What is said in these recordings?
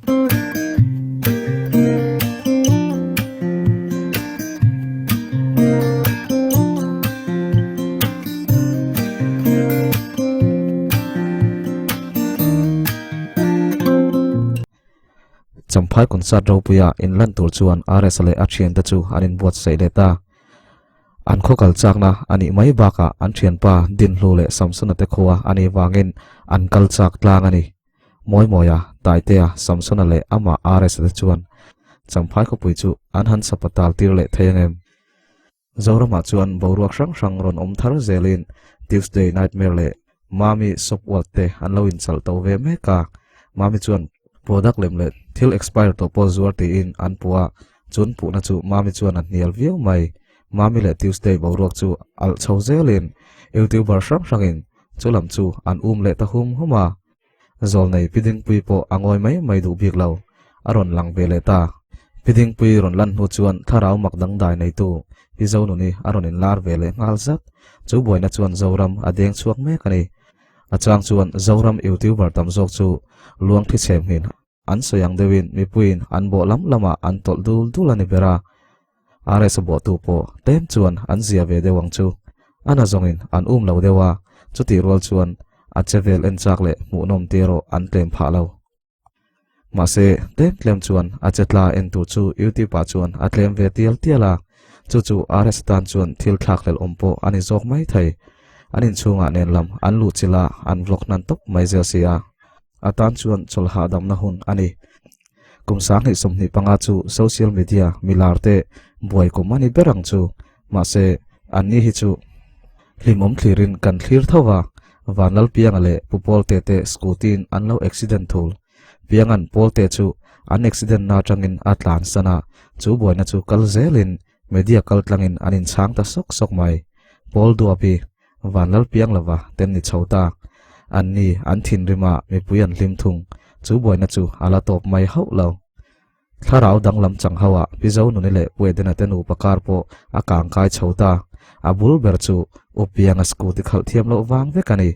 chăm phai concert rau puya in lan tur chuan RSL a thian ta chu anin buat sei le ta an khokal chakna ani mai baka an thian pa din hlu le samsuna te khowa ani wangin an kal chak tlang ani moi moya taite a samsuna le ama RSL chuan cham phai ko pui chu an han sapatal tir le thengem zorama chuan boruak sang sang ron om thar zelin Tuesday nightmare le mami sopwal te an lo in chal to ve me ka mami chuan product lem le thil expire to po zuar ti in an puwa chun pu na chu mami chuan an nial viau mai mami le Tuesday boruak chu al chho zelin youtuber sang sangin chulam chu an le ta huma zol nei piding pui po angoi mai du bik lo aron lang ve le ta piding pui ron lan hu chuan tharau mak dang dai nei tu pi zo nu ni aron in lar ve le ngal zat chu boina chuan zoram adeng chuak me kani achang chuan zoram youtuber tam zok chu luang thi chem hin an soyang dewin mi puin an bo lama an tol dul ani bera RS bo tu po tem chuan an zia ve dewang chu ana zongin an lo dewa chuti rol chuan a chevel en chak le mu nom tero an tlem pha lo ma se tem tlem chuan a chetla en tu chu youtube pa chuan a tlem ve tiala chu RS tan chuan thil thak lel ompo ani zok mai thai anin chunga nen lam an lu chila an vlog nan top mai zel sia atan chuan chol ha dam na hun ani kumsang ni somni panga chu social media milarte boy ko mani berang chu ma se ani hi chu limom thlirin kan thlir thawa vanal piang ale pupol te scootin an lo accident thul piangan pol te chu an accident na tangin atlan sana chu boy na chu kal zelin media kal tlangin anin chang ta sok mai pol duapi vanal piang lawa ten ni chhota anni an thin rima mi puyan lim thung chu boy na chu ala top mai hau lo tharau dang lam chang hawa pizo nu ne le puedena tenu pakar po akang kai chhota abul ber chu opiang scooty khal thiam lo wang ve kani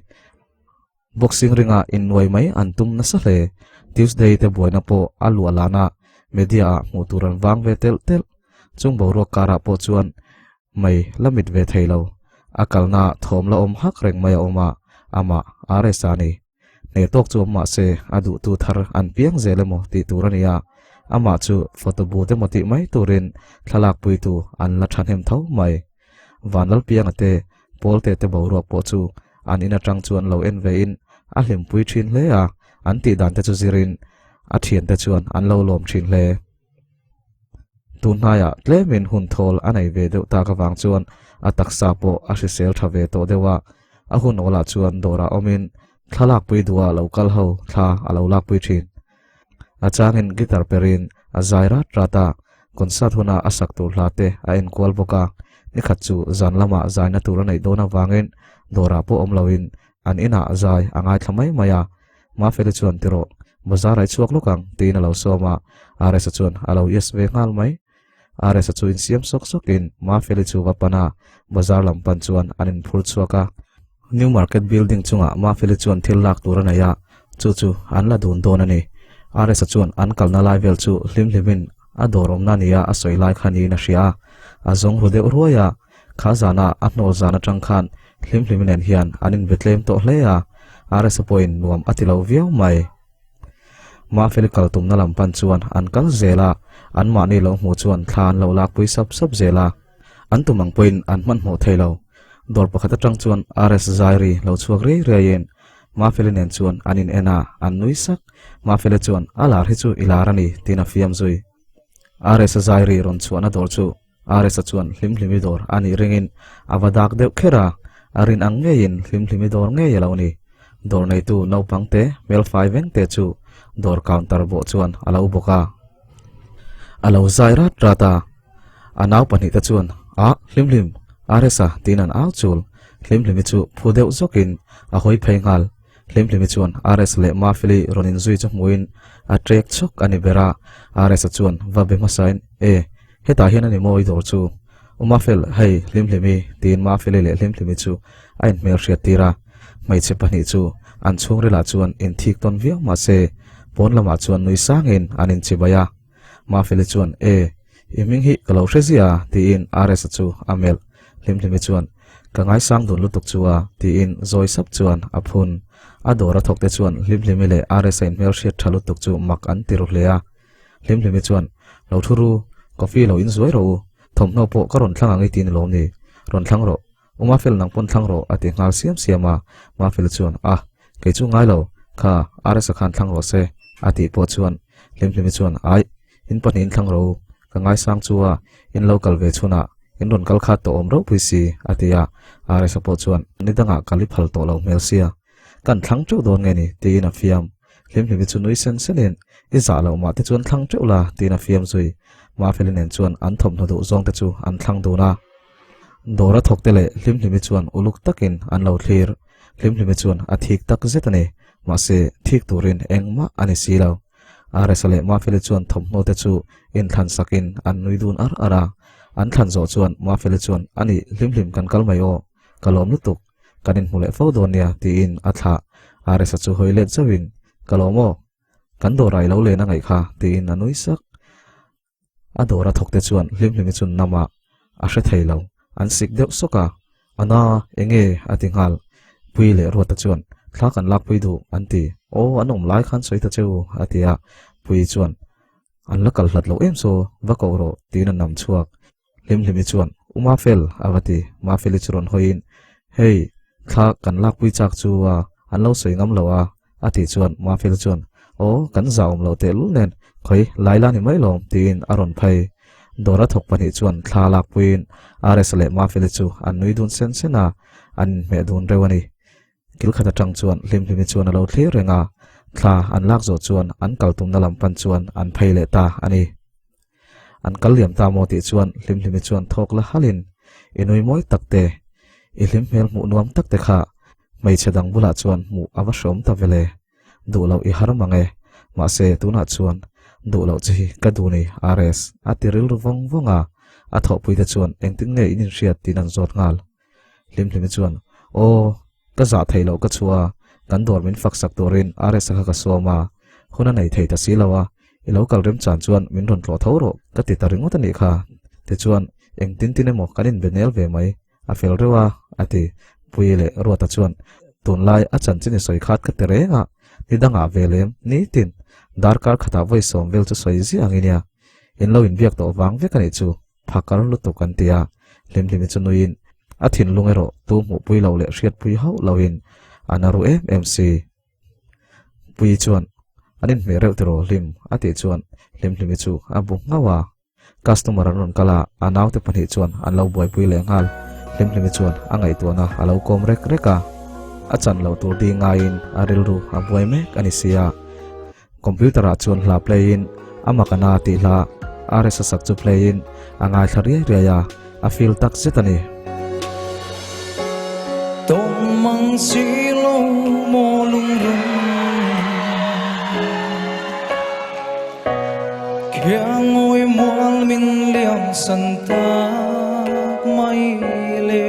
boxing ringa in noi mai an tum na sa hle Tuesday te boy na po alu alana media mu turan wang ve tel chung bo ro kara po chuan mai lamit ve thailo akalna thom la om hak reng mai oma ama aresani ne tok chu ma se adu tu thar an piang zelemo ti turania ama chu photo bu te moti mai turin thalak pui tu an la than hem thau mai vanal piang ate polte te bo ro po chu an ina tang chuan lo en ve in a hlem pui thin hle a an ti dan te chu zirin a thian te chuan an lo lom thin hle tunhaya tlemin hun thol anai ve deuh ta ka wang chuan a taksa po a sel thave to dewa a hun ola chuan dora omin thalak pui duwa local ho tha alo lak pui thin a changin guitar perin a zaira trata concert huna asak tur hlate a en kwal boka ni khachu zan lama zaina tur nei dona wangin dora po omlawin an ina zai angai thamai maya ma fele chuan tiro bazar ai chuak lokang tin alo soma RS chuan alo yes ve ngal mai RS chu in siam sok in ma fele chu wapana bazar lampan chuan anin phur chuaka new market building chunga ma fele chuan thil lak turana ya chu an la dun don ani RS chuan an kalna level chu hlimhlimin a dorom na nia a soilai khani na ria a zong hode ruaya khazana a hnol zana tangkhan hlimhlimin en hian anin betlem to hleya RS point nuam atilo viau mai ma fele kaltum na lampan chuan an kal zela an ma ni lo mu chuan thlan lo lak pui sap zela an tumang point an man mo thailo dor pakhat atang chuan RS zairi lo chuak re yen ma fele nen chuan anin ena an nuisak ma fele chuan alar hi chu ilarani tina fiam zui RS zairi ron chuan a dor chu RS chuan hlimhlimi dor ani ringin avadak deuh khera arin ang ngein hlimhlimi dor nge yelawni dor nei tu no pangte mel 5 eng te chu dor counter bo chuan alo boka alo zaira trata anaw pani ta chuan a hlimhlim RS tinan aw chul hlimhlimi chu phudeu zokin a hoi phengal hlimhlimi chuan RS le mafili ronin zui chu muin a trek chok ani bera RS chuan vabe masain heta hian ani moi dor chu umafel hei hlimhlimi tin mafili le hlimhlimi chu ain mel riat tira mai che pani chu an chung rela chuan in thik ton viau ma se pon lama chuan nui sangin anin chibaya ma fele chuan iming hi kalau rezia ti in rs chu amel hlim chuan ka ngai sang dun lutuk chuwa ti in zoi sap chuan aphun adora thokte chuan hlim le rs in mel shet thalu tuk chu mak an tiru hlea hlim chuan lo thuru coffee lo in zoi ro thomno po karon thlang angai tin lo ni ron thlang ro uma fel nang pon thlang ro ati ngal siama ma fel chuan ke chu ngai lo kha rs khan thlang ro se ati po chuan hlim chuan ai in panin thlang ro ka ngai sang chuwa in local ve chuna in ron kal kha to om ro puisi atia rs po chuan nidanga kali phal to lo melsia kan thlang chu don nge ni ti na fiam hlim chu nui sen senen iza lo ma te chuan thlang chu la ti na fiam zui ma felinen chuan an thom no do zong te chu an thlang do na dora thokte le hlim chuan uluk takin an lo thlir hlim chuan a thik tak zetani ma se thik turin engma ani silo rs le ma fel chuan thom no te chu in than sakin an nui dun ara an than zo chuan ma fel chuan ani hlim kan kal mai o kalom lutuk kanin mule fo donia ti in atha rs chu hoile chawin kalomo kan do rai lo le na ngai kha ti in anui sak adora thokte chuan hlim chun nama a hre theilo an sik deuh soka ana enge atingal puile rota chuan thla kan lak pui du anti o anom lai khan soita cheu atia pui chuan an lakal hlat lo em so vako ro tin nam chuak hlim chuan uma fel awati ma fel churon hoin hei thla kan lak pui chak chuwa an lo soi ngam lowa ati chuan ma fel chuan o kan zaum lo te lu nen khoi laila ni mai lom tin aron phai dora thok pani chuan thla lak puin rs le ma fel chu an nui dun sen sena an me dun rewani kil khata tang chuan hlim chuan alo thlir renga thla an lak zo chuan an kaltum na lampan chuan an phai le ta ani an kaliam ta mo ti chuan hlim chuan thok la halin inui moi takte i hlim mel mu nuam takte kha mai chedang bula chuan mu awa shom ta vele du lo i har mange ma se tuna chuan du lo chi ka du ni rs atiril vong vonga a tho pui ta chuan engting nge in riat tin an zot ngal hlim chuan o ka za thailo ka chuwa kan dor min fak sak torin rs ka soma khuna nei thei ta silawa i local rem chan chuan min ron tlo thoro ka ti taringot ani kha te chuan engtin tin emo kanin benel ve mai a fel rewa ati puile rota chuan tun lai a chan chini soi khat ka terenga nidanga velem ni tin darkar khata voi som vel chu soi zi anginia in lo in biak to wang ve kani chu phakar lu to kan tia hlim chu nuin a thin lungero tu mu pui lo le riat pui ho loin anaru mc pui chuan anin me reu tero hlim ati chuan hlim chu abu ngawa customer anon kala anaw te pani chuan an lo boi pui le ngal hlim chuan angai to na alo kom reka achan lo tur di ngain aril ru abuai me kanisia computer a chuan hla play in amakana ti hla rs sak chu play in angai thari ria a feel tak setani tom mang si lo mo lung rung kya ngoi mual min liam san ta mai le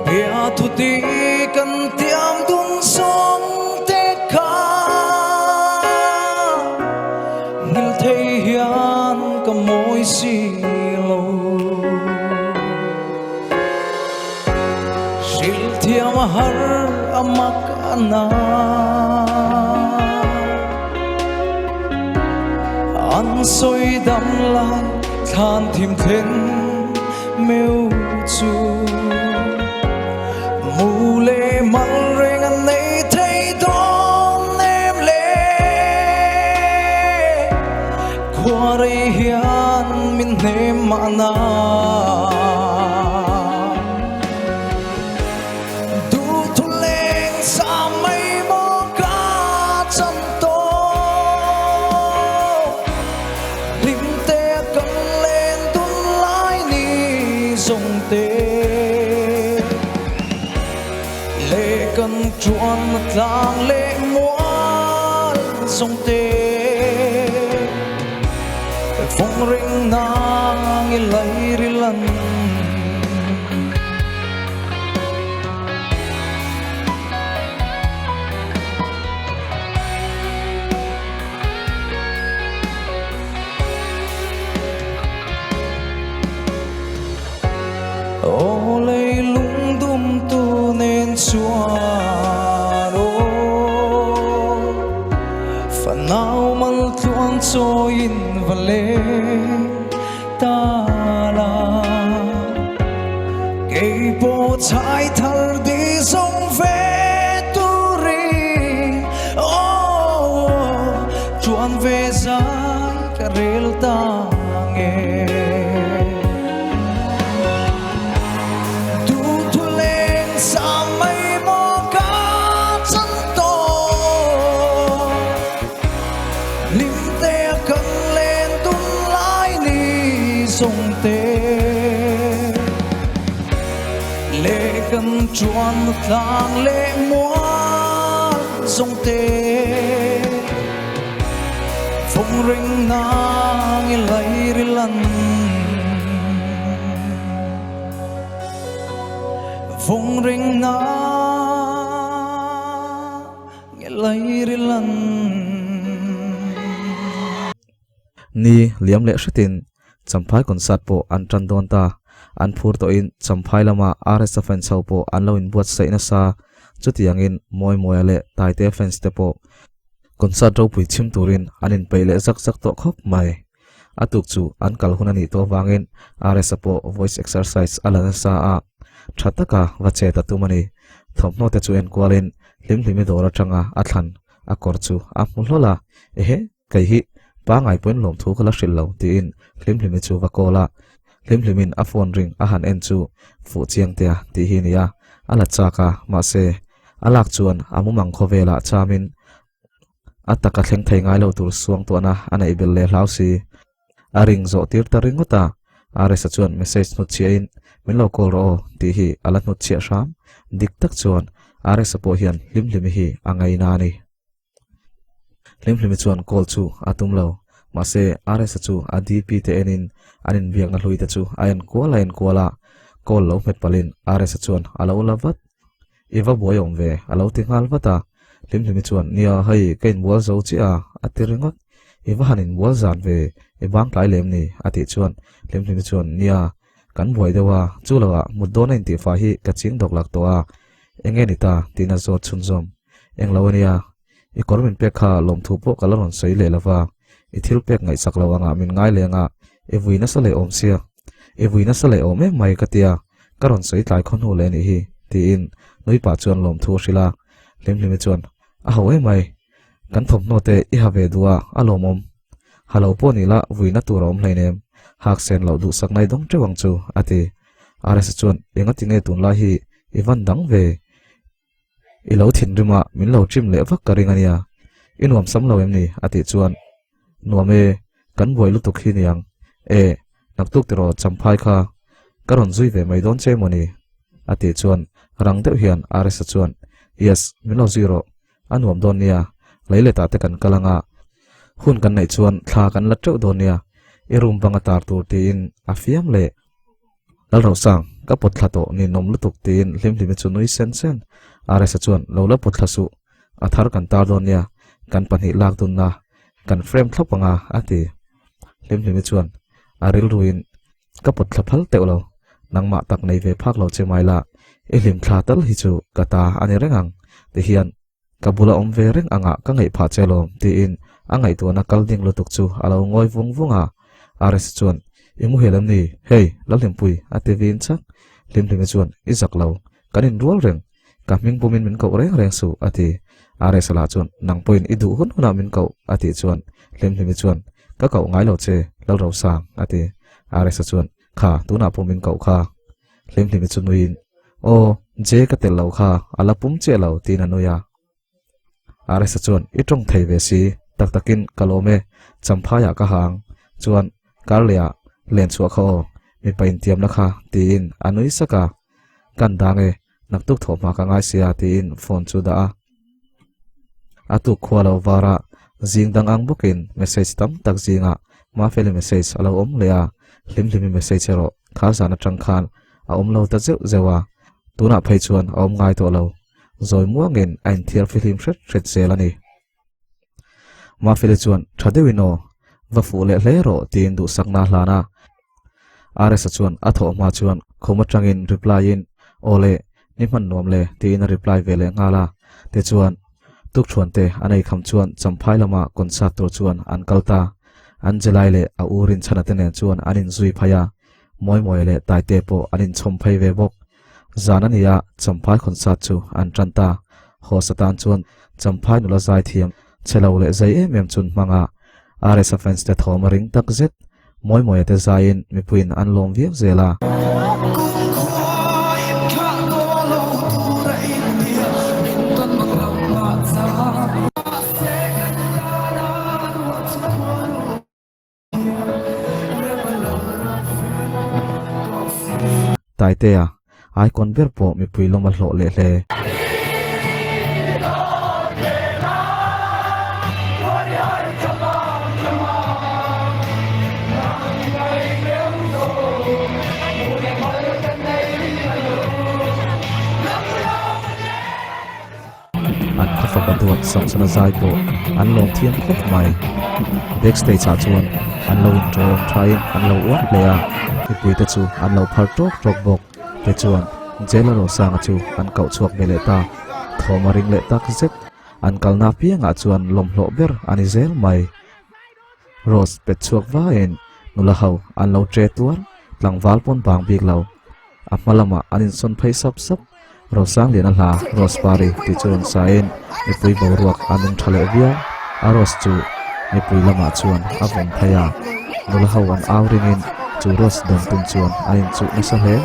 bia thu ti kan tiam dun song te kha ngil thei hian ka moi si lo sil thiam har amak ana an soi dam lai than thim then meu chu mule mang reng an nei thei don em le khwari hian min nem mana du thu leng sa mai mo ka chan to lim te kan len tun lai ni zong te lệ cần chuan tlang lệ mual sông tê phong ring nang i lai ri lan so in vale ta la cây bộ trái thal đi sông về tu ri chuan về dài cả rel ta nghe tu thu lên sa mây mò cá chân to lim te căng lên tung lái ni sông te lệ cầm chuan thang lệ mua sông te phong ring nang ilai rilan phong ring nang ilai rilan ni liam le shitin champhai concert po an tran don ta an phur to in champhai lama rs fan chau po an lo in buat sai na sa chutiang in moi moi le tai te fans te po concert ro pui chim turin anin peile zak zak to khop mai atuk chu an kal hunani to wangin rs po voice exercise ala sa a thataka wache ta tumani thomno te chu en kwalin limlimi dora tanga athan akor chu a mulhola ehe kai hi pa ngai poin lom thu khala shil lo ti in limlimi chu wakola limlimin a phone ring a han en chu fu chiang te ti hi nia ala chaka ma se alak chuan amumang khovela chamin ataka thleng thei ngai lo tur suang to na ana ibel le hlausi aring zo tir ta ringota are sa chuan message nu chiain min lo call ro ti hi ala nu chia sham dik tak chuan are sa po hian limlimi hi angai na ni limlimi chuan call chu atum lo ma se are sa chu adp te enin anin biak na hlui te chu ayan kola call lo met palin are sa chuan alo lavat iwa boyom ve alo tingal wata limlimi chuan nia hai kain bol zo chi a atiringot iwa hanin bol zan ve e bang klai lem ni ati chuan limlimi chuan nia kan boi dewa chulawa mudon in ti fa hi kaching dok lak to a enge ni ta tina zo chunzom englawania i kormin pekha lom thu po kalaron sei le lawa i thil pek ngai sak lawanga min ngai lenga e vuina sale om sia e vuina sale om e mai katia karon sei tlai khon hu le ni hi ti in noi pa chuan lom thu shila limlimi chuan a hawe mai kan thom no te I have duwa alomom halo po ni la vuina turom hleinem hak sen lo du sak nai dong trewang chu ati rs chuan enga tinge tun la hi iwan dang ve I lo thin rima min lo trim le vak karing ania inwam sam lo em ni ati chuan nuame kan boi lu tuk hi niang e naktuk tero champhai kha karon zui ve mai don che moni ati chuan rang deuh hian rs chuan yes min lo zero anuam don nia leile ta te kan kalanga hun kan nei chuan thla kan la treu don nia irum banga tar tur ti in afiam le Lalrosang ka pot thla to ni nom lu tuk tin hlimhlimi chu nui sen sen are sa chuan lo la pot thla su athar kan tar don nia kan panhi lak dun na kan frame thlapanga ati hlimhlimi chuan aril ruin ka pot thla phal teulo nangma tak nei ve phak lo che mai la e hlim thla tal hi chu kata ani rengang te hian kabula om ve reng anga ka ngai pha chelom ti in angai tu na kal ding lu tuk chu alo ngoi vung vunga are sa chuan imu helam ni hey lalhem pui ate vin chak limlimi chuan izak lo kanin rual reng ka ming bumin min ko reng reng su ati are sala chuan nang point idu hun huna min ko ati chuan limlimi chuan ka ko ngai lo che Lalrosang ati are sa chuan kha tuna pumin ko kha limlimi chu nuin o je ka tel lo kha ala pum che lo tin anuya are sa chuan itong thei ve si tak takin kalome champhaya ka hang chuan karlia len chua kho mi pain tiam la kha tin anui saka kan dange naktuk thoma ka ngai sia tin phone chu da atu khwalo wara jingdang ang bukin message tam tak jinga ma fele message alo om lea hlimhlimi message ro kha sana tang khan a om lo ta zeu zewa tuna phei chuan om ngai to lo zoi muangin ain thiar film ret selani ma fele chuan thadewino va fu le hlero tin du sakna hlana are sa chuan atho ma chuan khoma tangin reply in ole ni man nom le tin reply vele ngala te chuan tuk chuan te anei kham chuan champhai lama concert tur chuan an kalta an J.Lalrosanga le a urin chanate nen chuan anin zui phaya moi le tai te po anin chom phei ve bok zanania champhai concert chu an tranta ho satan chuan champhai nula zai thiam chelo le zai em chun manga RS fans te thoma ring tak zet moi te zain mi puin an lom viau zela tai te a ai kon ber po mi pui loma hlo le hle an khafa baduat samsana zai po an lom thiam khop mai backstage a chuan an lo in tron thain an lo wat le a mi pui te chu an lo phar tok bok te chuan J.Lalrosanga chu an kau chuak mele ta thoma ring le tak zet an kalna pianga chuan lom hlo ber ani zel mai Rose pet chuak va en nula hau an lo tre tuar tlangwal pon bang bik lo apmalama anin son phei sap Rosang lian la Rose pari ti chuan sain mi pui bo ruak anung thale via a Rose chu mi pui lama chuan a vom phaya nula hau an awring in chu Rose don tum chuan ain chu na sa hle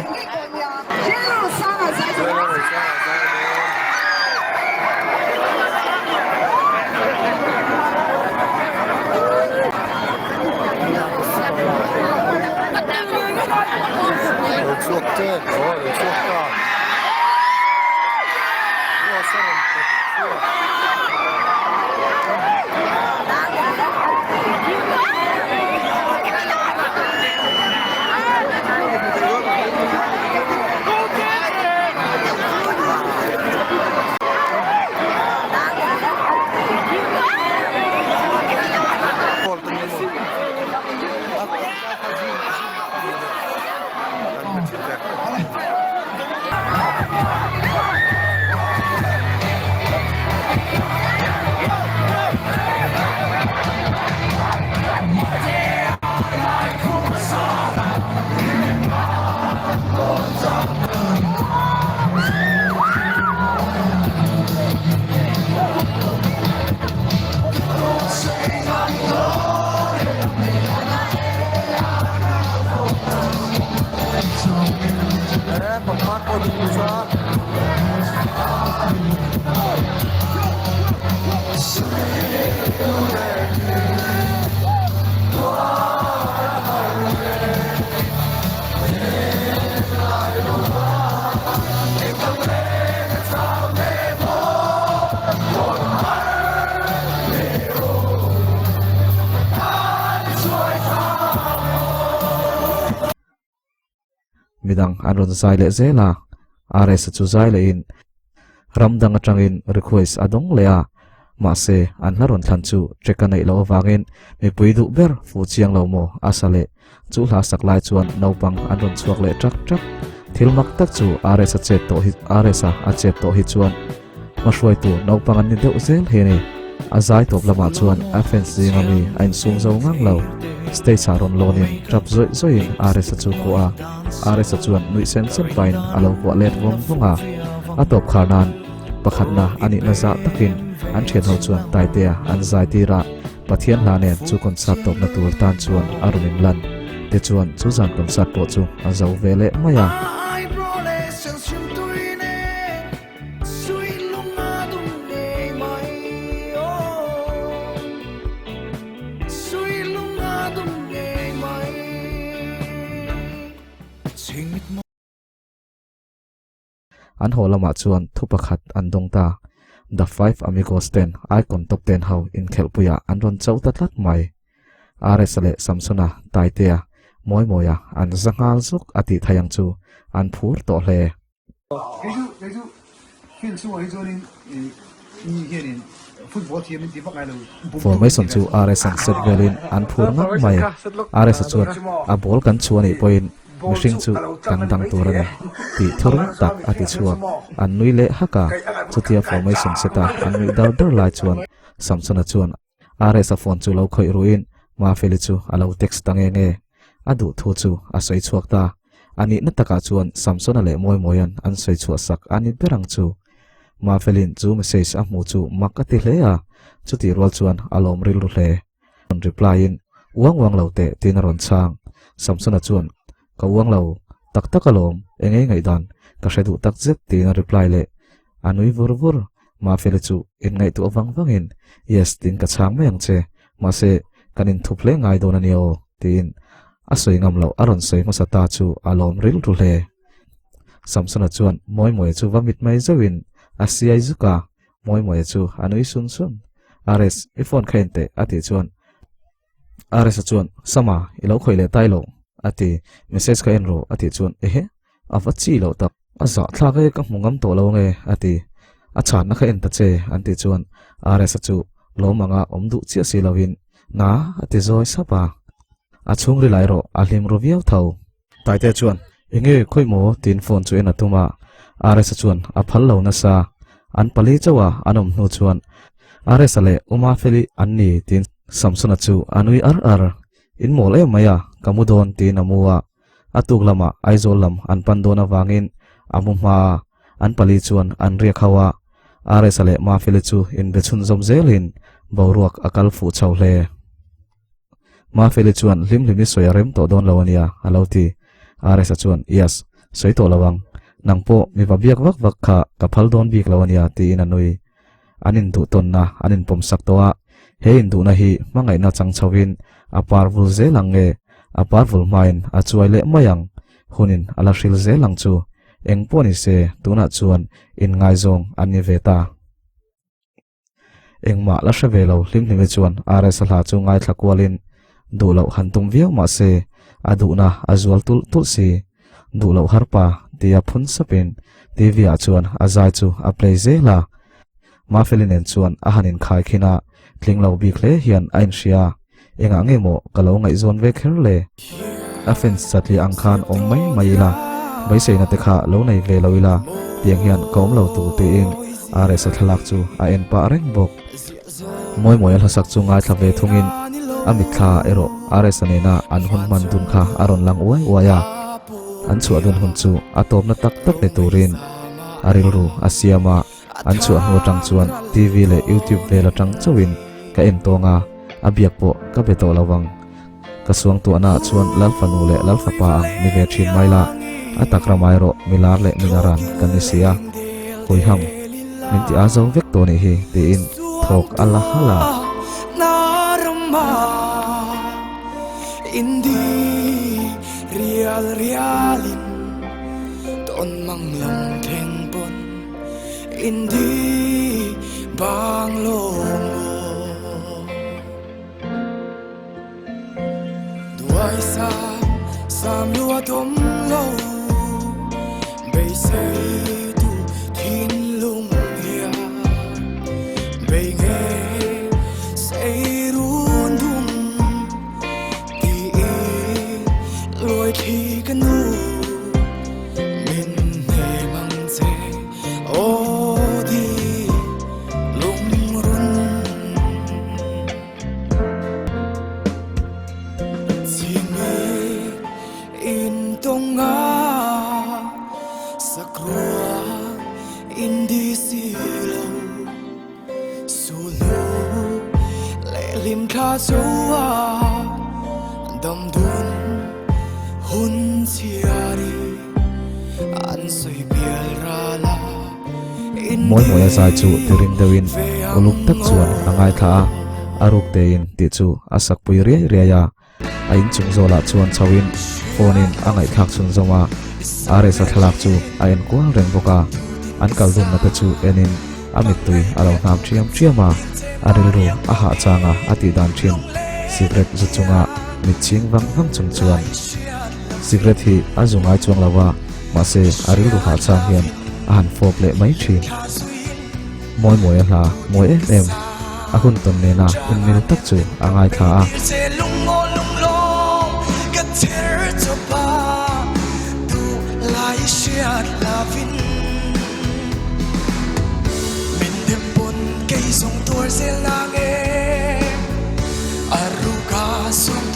midang anron zai le zela RS chu zai le in ramdang atangin request adong lea ma se an laron thlan chu trekanai lo wangin mi puidu ber fu chiang lo mo asale chu hla saklai chuan nopang anron chuak le trak thilmak tak chu RS a chet to hi RS a chet to hi chuan ma hruai tu nopang an ni deuh zel he ni azai top lama chuan offense zingami ain sung zo ngang lo stage aron lonin trap zoin RS chu ko a RS chuan nui sen pain alo ko let vonga atop kharnan pakhatna ani na za takin an then ho chuan taitea an zai tira pathian la ne chu concert top na tur tan chuan arunin lan te chuan chu zan concert po chu a zo vele maya an holama chuan thupakhat an dongta the 5 amigos 10 icon top 10 how in khelpuya an ron chauta tlat mai RS le samsuna taitea moya an zangal zuk ati thayang chu an phur to hle formation chu RS an set velin an phur ngak mai RS chuan a bol kan chuani point mishing chu dang turane ti thorung tak ati chuak an nui le haka chutia formation seta an nui dar lai chuan samsuna chuan RS a phone chu lo khoi ruin ma feli chu alo text tange nge adu thu chu a soi chuak ta ani na taka chuan samson ale moyan an soi chu sak ani berang chu ma felin chu message a mu chu makati hle a chuti rol chuan alom ril ru hle on reply in wang lo te tin ron chang samson a chuan ka wang lo tak alom engei ngai dan ka hredu tak zet tin reply le anui vur ma feli chu in ngai tu awang in yes tin ka chang mayang che ma se kanin thuple ngai don ani o tin a soi ngam lo aron soi ma sata chu alom ril ru hle samson a chuan moi chu vamit mai zawin asiai zuka moi chu anui sun ares ifon khainte ati chuan ares a chuan sama ilo khoile tailo ati message ka enro ati chuan ehe awachi lo tak aza thlake ka mungam to lo nge ati a chan na kha en ta che anti chuan ares a chu lo manga omdu chi si lovin na ati zoi sapa a chung ri lai ro a hlim ro viau thau taite chuan inge khoimo tin phone chu en atuma ares a chuan a phal lo na sa an pali chawa anom nu chuan ares ale uma feli anni tin samsona chu anui ar in mol e maya kamudon tin amua atuk lama aizol lam an pandona wangin amuma an pali chuan an ria khawa ares ale ma feli chu in bechun zom zelin boruak akal fu chawhle ma feli chuan limlimi soyarem to don lawania alauti ares a chuan yes soi to lawang nangpo mi babiak wak kha kaphal don bik lawania ti in anui anin du ton na anin pom sak towa he in du na hi mangai na chang chawin apar vul zelang nge apar vul main a chuaile mayang hunin ala hril zelang chu engponi se tuna chuan in ngai zong ani veta engma la hravelo hlimhlim chuan ares hla chu ngai thlakwalin du lo hantum viau ma se adu na azual tul si du lo harpa tia phun sapin tivia chuan azai chu a play zela ma felinen chuan a hanin khai khina thlinglo bik hle hian ain ria enga ngemo kalo ngai zon ve kherle offense satli angkhan ong mai la bai seina te kha lo nei ve loila tiang hian kom lo tu te in ares thlak chu a en pa reng bok moi al hasak chu ngai thlave thungin amit kha ero ares anena an hun man dun kha aron lang uaya an chu adun hun chu atop na tak ne turin ariru asiama an chu ho tang chuan tv le youtube ve la tang chawin ka en tonga abiak po ka beto lawang ka suang tu ana chuan lalfa nu le lalfa pa ang ni ve thin maila atakra mairo milar le minaran kanisia hoi ham minti azo vek to ni hi ti in thok allah hala narma indi realin ton manglang thengpon indi banglong duai sam lua tom lo bay say tu thin lung hia bay nghe say run dum ti loi thi kanu min he mang che o di lung run chi me in tonga sakrua in di silo sulu le lim kha chowa dam dun hun chiari an soi bial rala moi azai chu tiring dewin uluk tak chuan angai tha aruk te in ti chu asak pui ria ya ain chung zola chuan chawin phone in angai thak chun zoma are sa thlak chu ain kwal reng boka an kal dum na te chu enin amit tui alo nam chiama ariru aha changa ati dan thin secret zu chunga miching wang chung chuan secret hi azungai chuang lawa ma se ariru ha chang hian an fop le mai thin moi hla moi em ahun ton ne na in mil tak chu angai tha a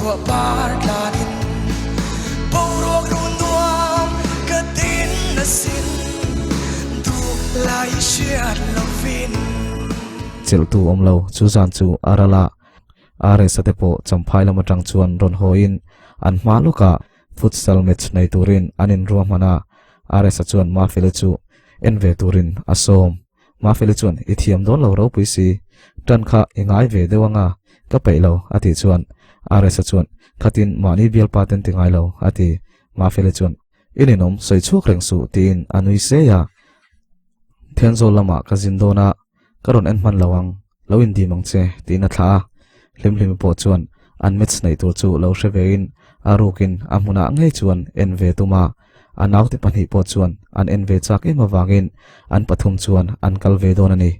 thua bar lanin borok run nuam katin nasin du lai shiat lovin chil tu omlo chu zan chu arala are satepo champhai lama tang chuan ron hoin an hmaluka futsal match nei turin anin ruam mana are sa chuan ma fele chu enve turin asom ma fele chuan ithiam don lo ro puisi tan kha ingai ve dewanga ka peilo ati chuan are sa chuan khatin mani bial paten tingai lo ati ma fele chuan ininom soi chuk reng su tin anui se ya thenzo lama ka zindona karon en man lawang lawin di mangche tina tha hlim po chuan an match nei tur chu lo hrevein arukin amuna ngei chuan enve tuma anaw te pani po chuan an enve chak ema wangin an pathum chuan an kalve don ani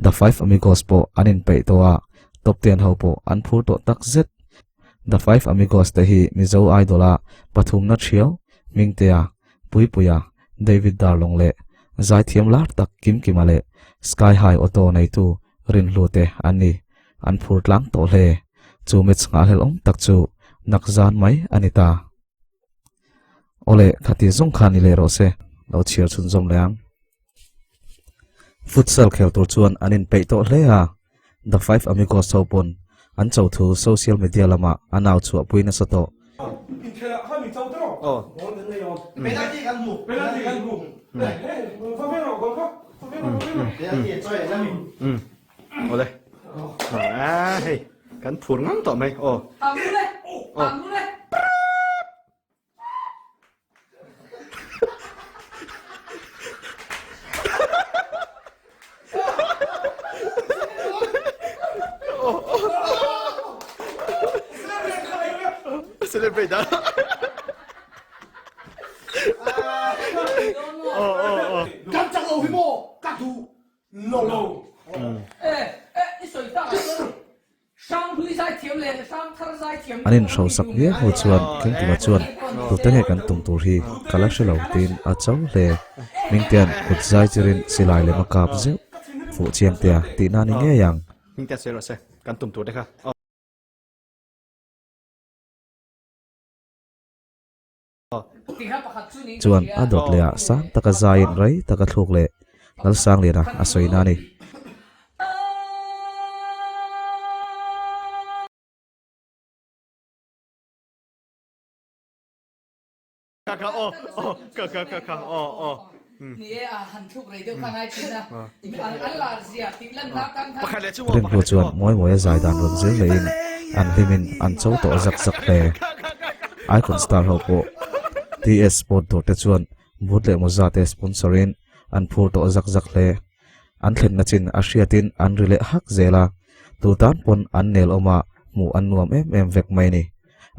the five amigos po anin pe towa top 10 ho po an phur to tak zet the five amigos te hi mizo idola pathum na thiau mingtea puipuya david darlong le zai thiam lar tak kim kimale sky high auto nei tu rin hlute ani an phur tlang to hle chu match nga hel om tak chu nakzan mai anita ole khati zong khani le ro se lo chiar chun zom leang futsal khel tur chuan anin pe to hle a the five amigos sopon an chau thu social media lama anaw chu puina sato ole hey kan phur ngang to mai celebrate đó干仗老黑么？干土老老。上推在甜嘞，上他在甜。anin sho sak ye ho chuan king tima chuan tu tenge kan tung tur hi kala shelo tin a chaw le mingtian khut zai chirin silai le makap je fu chiang tia ti na ni nge yang mình ta sẽ rồi sẽ kan tum tu đấy kha chuan a dot le a sang taka zain rai taka thluk le lal sang le na a soina ni ring ho chuan moi zai dan ron zel le in an himin an chau to zak zak le icon star ho po ts sport to te chuan but le mo za te sponsorin an phur to zak zak le an thlen na chin a hriatin an rile hak zela tu tan pon an nel oma mu an nuam em vek mai ni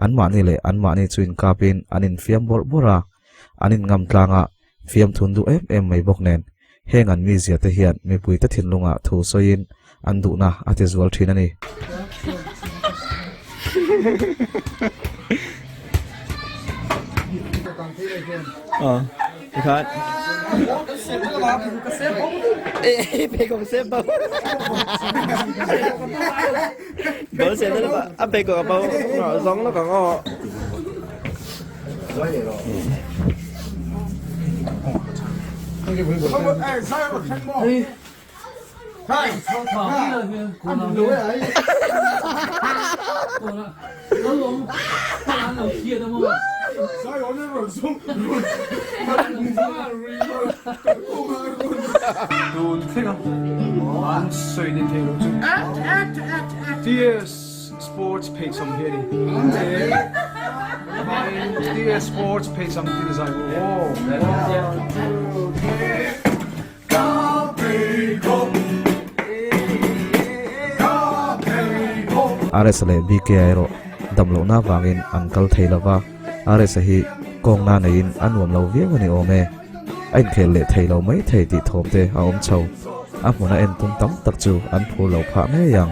an ma ni le an ma ni chuin kapin anin fiam bor bora anin ngam tlanga fiam thundu em mai bok nen heng an mi zia te hian mi pui ta thin lunga thu soin an du na ate zual thina ni你看被公司包bữa xe tới đó áp被個包rồi giống nó còn ngon DS Sports paid some hitting. DS Sports paid some hitting. It's like, whoa. อาร์เอสเลบีเกย์โรดำโลนาวังอินอันกัลเทลวะอาร์เอสฮีกองนาในอินอันวมเราเวียวันนี้โอเมอันเคลเลเทลไม่เทติทอมเตอาอมชาวอัพมุนาเอ็นตุ้มตั้มตักจูอันพูเราพระแม่ยัง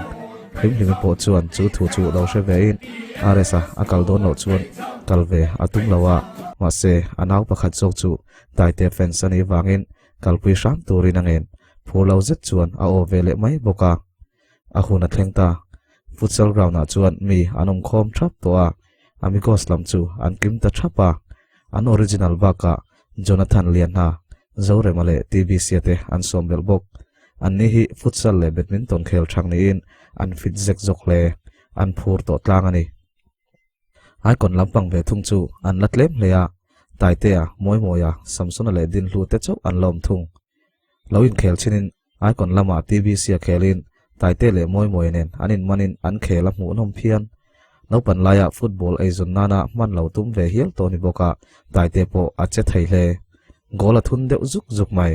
หิมหิมโปจวนจูถูจูเราเชเวอินอาร์เอสอากัลโดนเราจวนกัลเวอาตุ้มเราว่ามาเซอันเอาประคัดโจจูไดเตฟเฟนสันอีวังอินกัลปุยสามตัวรินังเอ็นพูเราเจ็ดจวนอาโอเวเลไม่บกาอาหุนัดเทงตา futsal ground na chuan mi anom khom thap towa amigos lam chu an kim ta thapa an original baka Jonathan lian na zore male TBC te an sombel bok an ni hi futsal le badminton khel thang ni in an fit zek zok le an phur to tlang ani ai kon lampang ve thung chu an latlem leya taite a moi moya samsona le din hlu te chau an lom thung loin khel chinin ai kon lama TBC khelin taite le moi moi nen anin manin an khela mu nom phian no pan laya football aizon nana man lo tum ve hial to ni boka taite po ache thai le gola thun deuh zuk zuk mai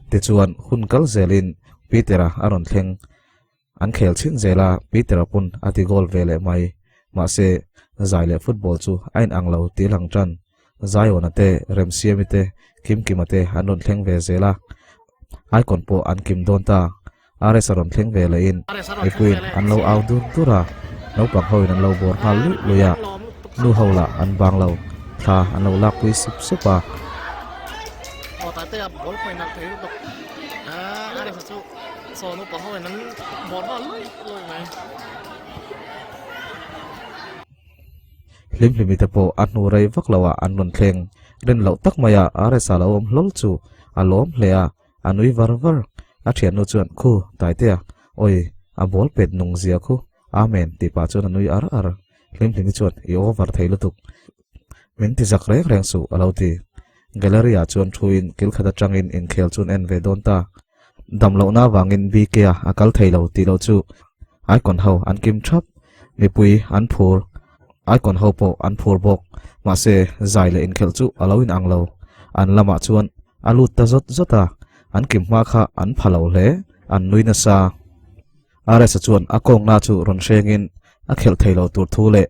te chuan hun kal zelin Petera aron thleng an khel chin zela Petera pun ati gol vele mai ma se zaile football chu ain anglo tilang tran zayon ate rem siamite kim kimate anon thleng ve zela ai kon po an kim don ta are saron thleng ve le in ai queen an lo out dur tura no pang hoi nan lo bor hal lu luya nu hola an bang lo tha an lo lak wi sup supa taite a bol point nak thei tok are sa chu so no pa hoi nan bol ha loi mai lim limite po an nu rei vak lawa an non thleng ren lo tak maya are sa lom lol chu alom lea anui var a thian nu chuan khu taite a oi a bol pet nung zia khu amen ti pa chuan anui ar lim chuan I over thei lutuk min ti zak reng su alauti gallery a chuan thuin kil khata tangin in khel chun en ve don ta damlo na wangin bk a akal thei lo ti lo chu ai kon ho an kim thap mi pui an phur ai kon ho po an phur bok ma se zaile in khel chu aloin anglo an lama chuan alut ta zota an kim ma kha an phalo le an nuina sa are sa chuan akong na chu ron shengin a khel thei lo tur thu le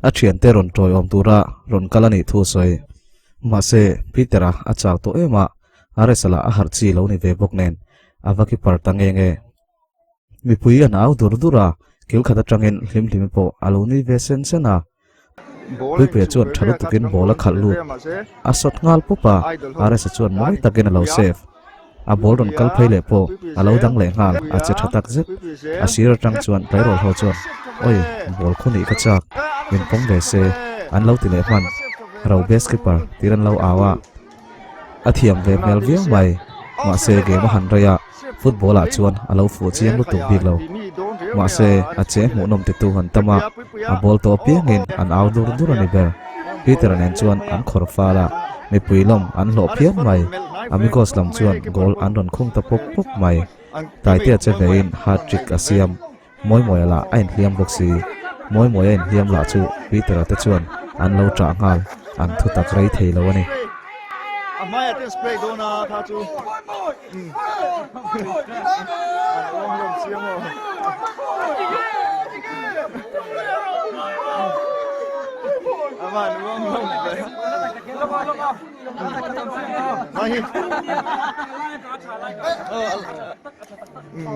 a thian te ron troi om tura ron kalani thu soi ma se Petera a chaw to ema are sala a har chi lo ni ve bok nen avaki partange nge mi pui an au dura kil khata tangin hlim po aloni ve sen sena pui pe chuan thalu tukin bola khallu a sot ngal popa are sa chuan moi takin alo save a bol ron kal phaile po alo dang le ngal a che thatak zet a sir tang chuan playrol ho chuan oi bol khuni ka chak min pong ve se an lo ti le man ro basketball tiran lo awa a thiam ve mel viau mai ma se game han raya football a chuan alo fu chiang lu tuk bik lo ma se a che mu nom te tu han tama a bol to piangin an outdoor durani ber Peter nen chuan an khor fala mi puilom an lo phiam mai amigos lam chuan goal an ron khung ta pok mai taite che vein hat trick asiam moi la ain hliam boxi moi en hliam la chu Peter ta chuan an lo tra ngal an thu tak rei thei lo ani amai at spray dona tha chu long long siam amai long long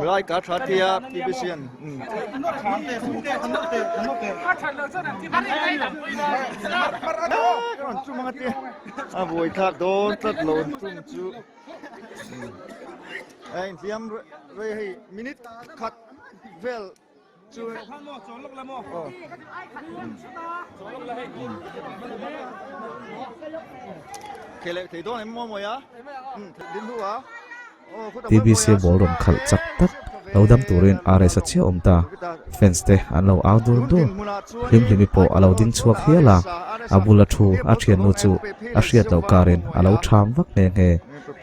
Rai cả thắt kia division. Còn chú mang kia. Buổi thác đốn rất lớn chung chú. Anh tiêm rồi minute cut vel chú. Kể lại thấy đó em mua mồi á? Đến thu á? TBC bol ron khal chak tak lo dam turin are sa che omta fence te an lo outdoor do hlim po alo din chuak hiala abula thu a thian nu chu a hriat lo karin alo tham vak ne nge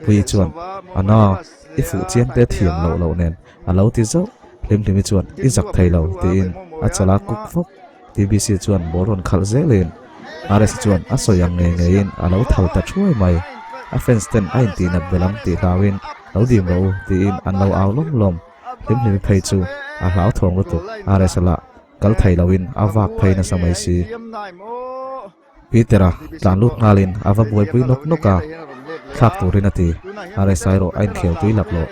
pui chuan ana ifu chiam te thiam lo nen alo ti zo hlim chuan I zak thei lo ti in a chala kuk fok TBC chuan bol ron khal zelin are sa chuan a soyang nge in alo thau ta thuai mai a fence ten ain ti na belang ti lawin lo dim lo ti in an lo aw lom hlim phei chu a hlau thong lu tu are sala kal thei lawin awak phei na samai si Petera tlan lut ngalin ava boy pui noka thak turin ati are sairo ain khel tui lak lo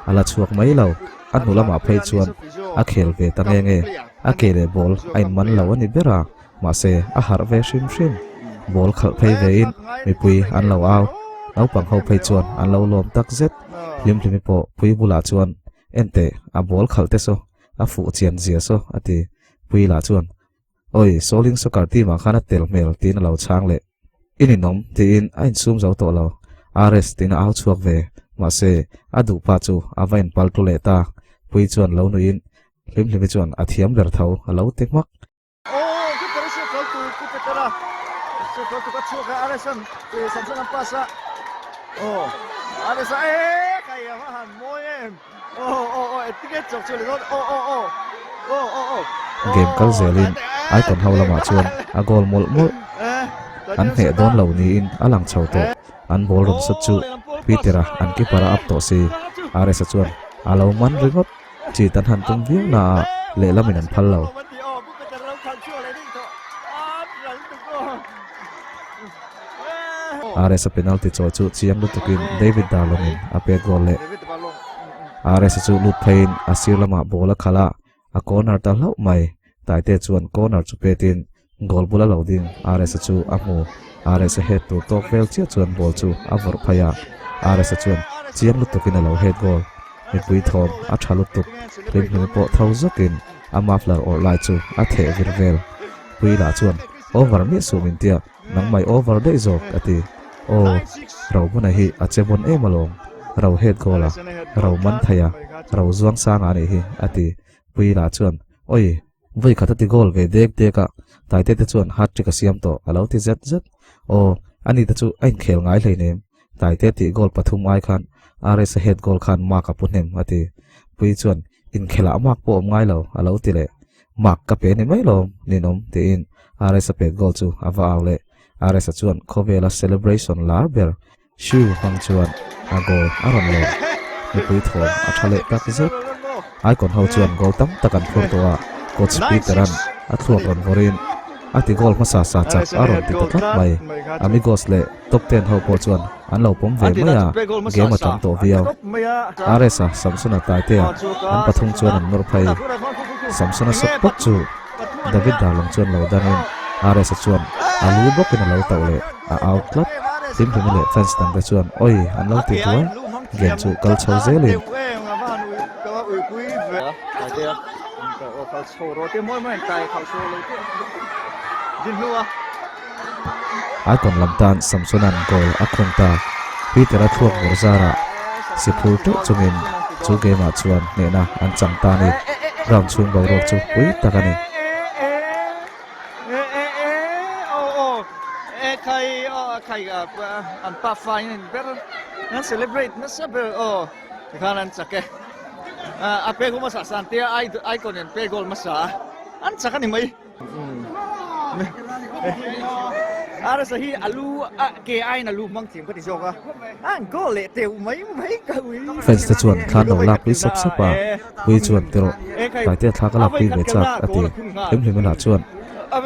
ala chuak mai lo an nulama phei chuan a khel ve ta nge a kele bol ain man lo ani bera ma se a har ve shim bol khal phei ve in mi pui an lo aw nau pang ho phei chuan an lo lom tak zet hlim po pui bula chuan ente a bol khalte so a fu chian zia so ati pui la chuan oi soling soccer team a khana tel mel tin lo chang le ininom tin ain sum zo to lo rs tin au chuak ve ma se adu pa chu avain pal tu le ta pui chuan lo nu in hlim chuan a thiam ler tho alo tek mak Oh, good terus kalau tu kita kena. Kalau tu kat suka Alisson, Samson pasa. Oh, Alisson kayak mahan moyen. Tiket cok culi. game kal zelin ai kon hawla ma chuan a gol mol an he don lo ni in alang chho to an bol ron sat chu pitera an ki para up to si rs chuan alo man ringot chi tan han tum viang na le lamin an phal lo rs penalty cho chu chiang lu tukin david dalongin a pe gol le rs chu lut phain asir lama bola khala a corner ta lau mai tai te chuan corner chu petin goal bula lo ding rs chu amu rs head to tok vel chia chuan ball chu avor phaya rs chuan chiang lu tukin lo head goal mi pui thom a thalu tuk rim po thau zokin a maflar or lai chu a the virvel pui la chuan over mi sumin tia nang mai over de zok ati o ro buna hi a chebon e malong ro head goal a ro man thaya ro zuang sang ani hi ati pui la chuan oi voi khata ti goal ve dek deka tai te chuan hat trick siam to alo ti zet o ani ta chu ain khel ngai hleinem tai te ti goal pathum ai khan rs head goal khan ma ka punem ati pui chuan in khela mak po ngai lo alo ti le mak ka pe ni mai lo ni nom te in rs pet goal chu awa awle rs chuan khovela celebration lar ber shu hang chuan a goal aron lo ni pui thom a thale tak zet ai kon ho chuan goal tam takan phur to a coach peteran a thuak on vorin ati goal masa sa chak aron ti tak mai amigos le top 10 ho po chuan an lo pom ve maya game a tam to viau aresa samsuna tai te an pathung chuan an nor phai samsuna sok pak chu david dalong chuan lo dangin aresa chuan alu bok in lo tawle a outlet tim le fans tang te chuan oi an lo ti tuai game chu kal chho zelin ai kon lamtan samsunan goal akhonta pitera thuak borzara sipur tu chungin chu game a chuan nena an changta ni round chung bo ro chu pui takani kai an pa fine ber nan celebrate na saber kanan chake a pe ko masa santia ai konen pe gol masa an chakani mai ara sahi alu ke ai na lu mang thim pati soka an gol le teu mai ka ui fans te chuan khan no lak pi sop sopa pui chuan tero tai te thaka lak pi ve chak ati hlim la chuan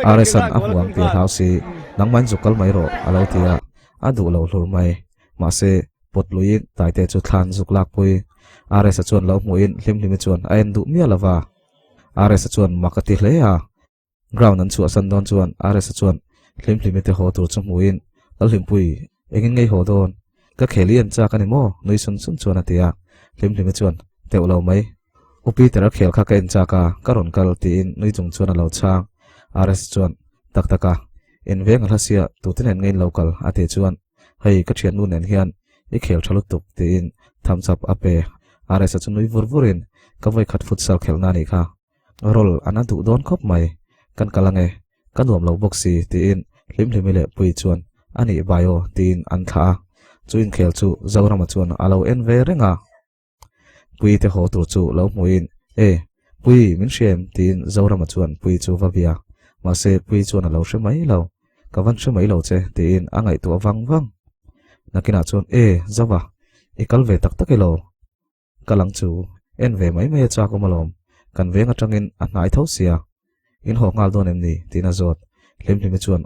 aresan a huang ti hausi nangman zukal mai ro alo tia adu lo hlur mai ma se potluin tai te chu thlan zuklak pui rs chuan lo muin hlim chuan ain du mia lawa rs chuan makati hle a ground an chu asan don chuan rs chuan hlim te ho tur chu muin alhlim pui engin ngei ho don ka khelian cha kan mo noi sun chuan atia hlim chuan teu lo mai upi tera khel kha ka en cha ka karon kal tin noi chung chuan lo chang rs chuan taka en veng hlasia tutin en ngei local ate chuan hei ka thian nu nen hian i khel thalu tuk tin thamchap ape rs chu noi vurvurin ka voi khat futsal khelna ni kha rol ana du don khop mai kan kalange kan nuam lo boxi tin hlim le pui chuan ani bio tin an tha chuin khel chu zawrama chuan alo en ve renga pui te ho tur chu lo muin pui min shem tin zawrama chuan pui chu vavia ma se pui chuan alo hre mai lo ka van hre mai lo che tin angai tu wang nakina chuan zawa ikal ve tak takelo kalang chu en ve mai cha ko malom kan venga tangin a nai tho sia in ho ngal don em ni tina zot hlim chuan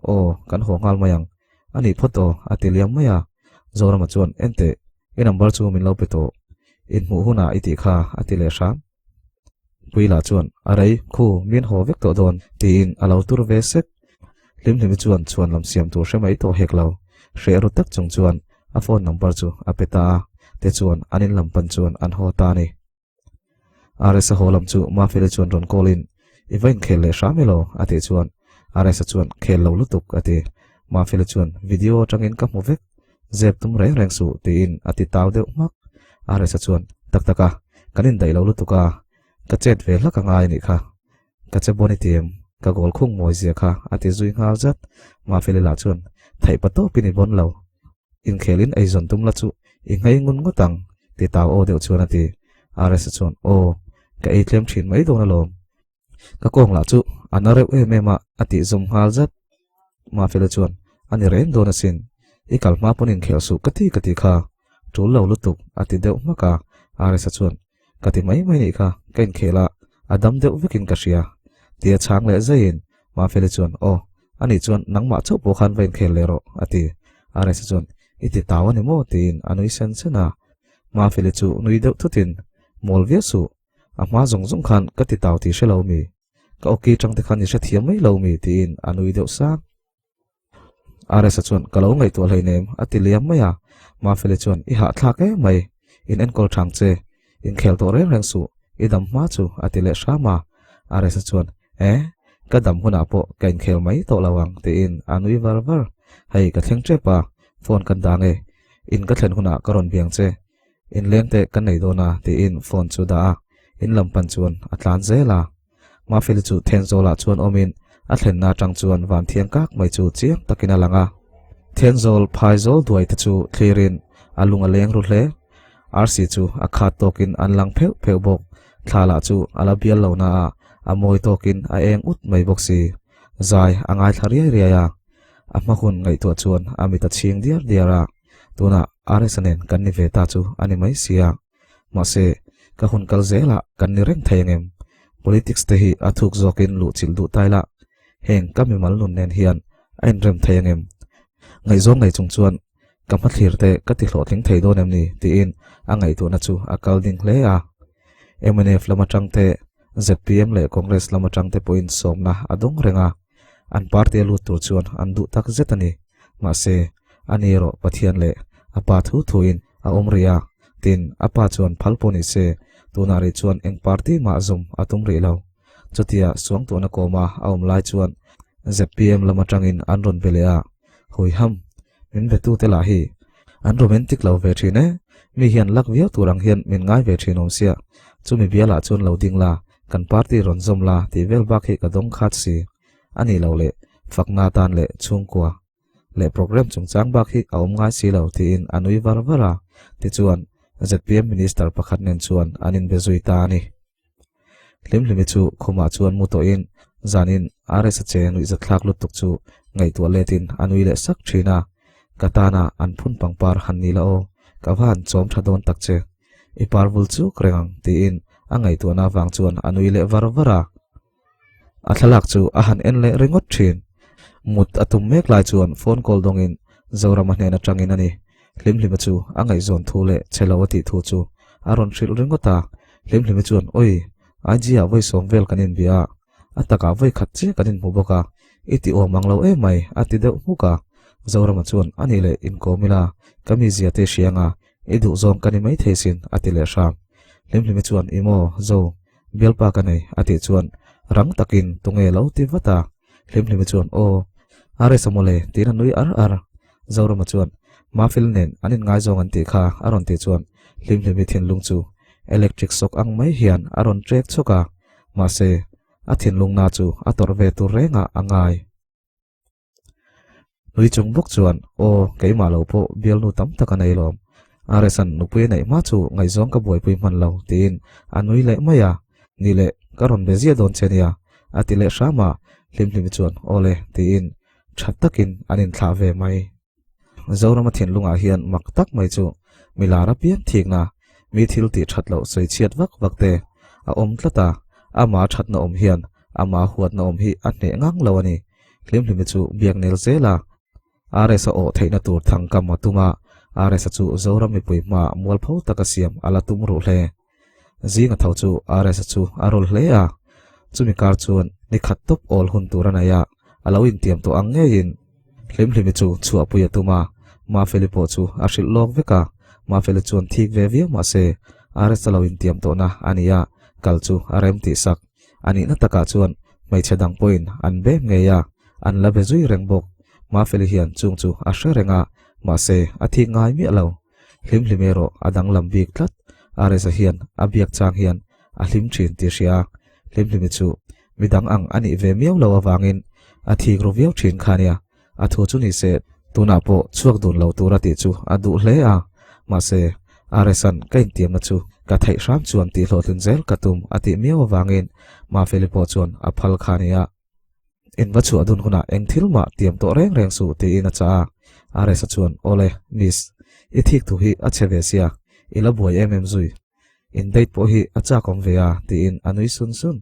kan ho ngal mayang ani photo atiliam maya zora ma chuan ente e number chu min lo pe to in mu huna iti kha atile sham puila chuan arai khu min ho vek to don tin alo tur ve sek hlim chuan lam siam tur hремai to heklo share tak chung chuan a phone number chu apeta te chuan anin lampan chuan an ho ta ni RS holam chu ma fele chuan ron kolin event khel le shamelo ati chuan RS chuan khel lo lutuk ati ma fele chuan video tangin ka movek zep tum reng su tin ati taw deuh mak RS chuan taka kanin dai lo lutuka ka chet ve la ka ngai ni kha ka che boni tiam ka gol khung moi zia kha ati zui ngal zat ma fele la chuan thai pato pini bon lo in khelin ai zon tum la chu i ngai ngun ngotang ti taw o deuh chuan ati RS chuan o ka ei tlem thin mai do na lom ka kong la chu anare e mema ati zum hal zat ma fele chuan ani rem do na sin i kalma ponin khel su kati kha tul lo lutuk ati deuh maka RS chuan kati mai ni kha ken khela adam deuh vikin ka sia tia chang le zain ma fele chuan o ani chuan nangma chau po khan vein khel lero ati RS chuan iti tawani mo tin anui sen sena ma fele chu nui deuh thutin mol via su ama zong khan kati taw ti shelo mi ka oki tang te khan ni sha thiam mai lo mi tin anui deuh sa RS chuan kalo ngai to hleinem ati liam maya ma fele chuan i ha thla ke mai in en kol thang che in khel to reng su idam ma chu ati le shama RS chuan ka dam huna po kain khel mai to lawang te in anui var hei ka thleng che pa phone kan dange in ka thlen huna karon biang che in leng te kan nei do na te in phone chu da in lampan chuan atlan zela ma fele chu then zola chuan omin a thlen na tang chuan van thiang kak mai chu chiang takina langa then zol phai zol duai te chu clearin alunga leng ru hle RC chu akha tokin anlang pheu bok thala chu ala bial lo na a moi tokin a eng ut mai bok si zai angai tharia ria ama hun ngai to chuan amita ching diara tuna RSNN kan ni ve ta chu ani mai sia ma se ka hun kal zela kan ni reng thayengem politics te hi athuk zokin lu chil du taila heng kami mal nun nen hian ain rem thayengem ngai zong ngai chung chuan kamat thlir te ka ti hlo thling thei do nem ni ti in angai tu na chu akal ding hle a MNF lama tang te ZPM le Congress lama tang te point somna adong renga an party lu tur chuan an du tak zetani ma se aniro pathian le apa thu in a omria tin apa chuan phalponi se tunari chuan eng party ma zum atum ri lo chutia suang tu na koma aum lai chuan ZPM lama tangin an ron belea hoi ham min vetu te la hi an romantic lo ve thine mi hian lak viau turang hian min ngai ve thinom sia chumi biala chuan lo ding la kan party ron zom la ti vel bak hi ka dong khat si ani lo le fakna tan le chungkwa le program chungchang bak hi aum ngai si lo ti in anui varvara ti chuan ZPM minister pakhat nen chuan anin bezui ta ani limlimi chu khuma chuan muto in zanin RS che nui zathlak lutuk chu ngai to letin anui le sak thina katana anphun pangpar hanni la o kawan chom thadon takche iparvul chu krengang ti in angai to na wang chuan anui le varvara athalak chu ahan en le ringot thin mut atum mek lai chuan phone call dongin zorama hne atangin ani limlima chu angai zon thu le chelawati thu chu aron thil ringota limlima chuan oi ajia voi som vel kanin bia ataka voi khat che kanin muboka iti o manglo e mai ati deuh muka zorama chuan ani le in komila kami zia te shianga edu zong kani mai thesin ati le sham limlima chuan imo zo belpa kanai ati chuan rang takin tunge lo ti wata limlima chuan o are samole tina nui ar zorama chuan mafil nen anin ngai zong an ti kha aron ti chuan limlimi thin lung chu electric shock ang mai hian aron trek choka ma se athin lung na chu ator ve tu renga angai nui chung bok chuan o keima lo po bial nu tam takanai lom aresan nupui nei ma chu ngai zong ka boi pui man lo tin anui le maya ni le karon bezia don chenia atile shama limlimi chuan ole tin thattakin anin thla ve mai zorama thin lunga hian maktak mai chu milara pian thikna mi thil ti thatlo soi chiat vak te a om tlata ama thatna om hian ama huatna om hi atne ngang lawani limlimi chu biaknel zela aresa o theina tur thang kam matuma aresa chu zorami puima molpho takasiam ala tumru hle zinga thau chu aresa chu arol hle a chumi kar chuan ni khat top ol hun turanaya alawin tiam to angein limlimi chu chua puya tuma ma felipo chu ashil lok veka ma fel chuan thik ve vi ma se ares alawin tiam to na ania kal chu arem ti sak ani na taka chuan mai chadang point an be ngeya an la bezui rengbok ma feli hian chung chu a hre renga ma se athi ngai mi alo hlimhlimero adang lambik tlat are sa hian abiak chang hian a hlim thin ti ria hlimhlimi chu midang ang ani ve miau lo awangin athi groviau thin khania athu chu ni se tuna po chuak dun lo tura ti chu adu hle a ma se aresan kain tiam na chu ka thai ram chuan ti hlotlin zel katum ati miau awangin ma felipo chuan a phal khania in va chu adun huna engthil ma tiam to reng reng su ti in a cha aresa chuan ole miss I thik tu hi a cheve sia ila boy zui in date po hi acha kom vea ti in anui sun sun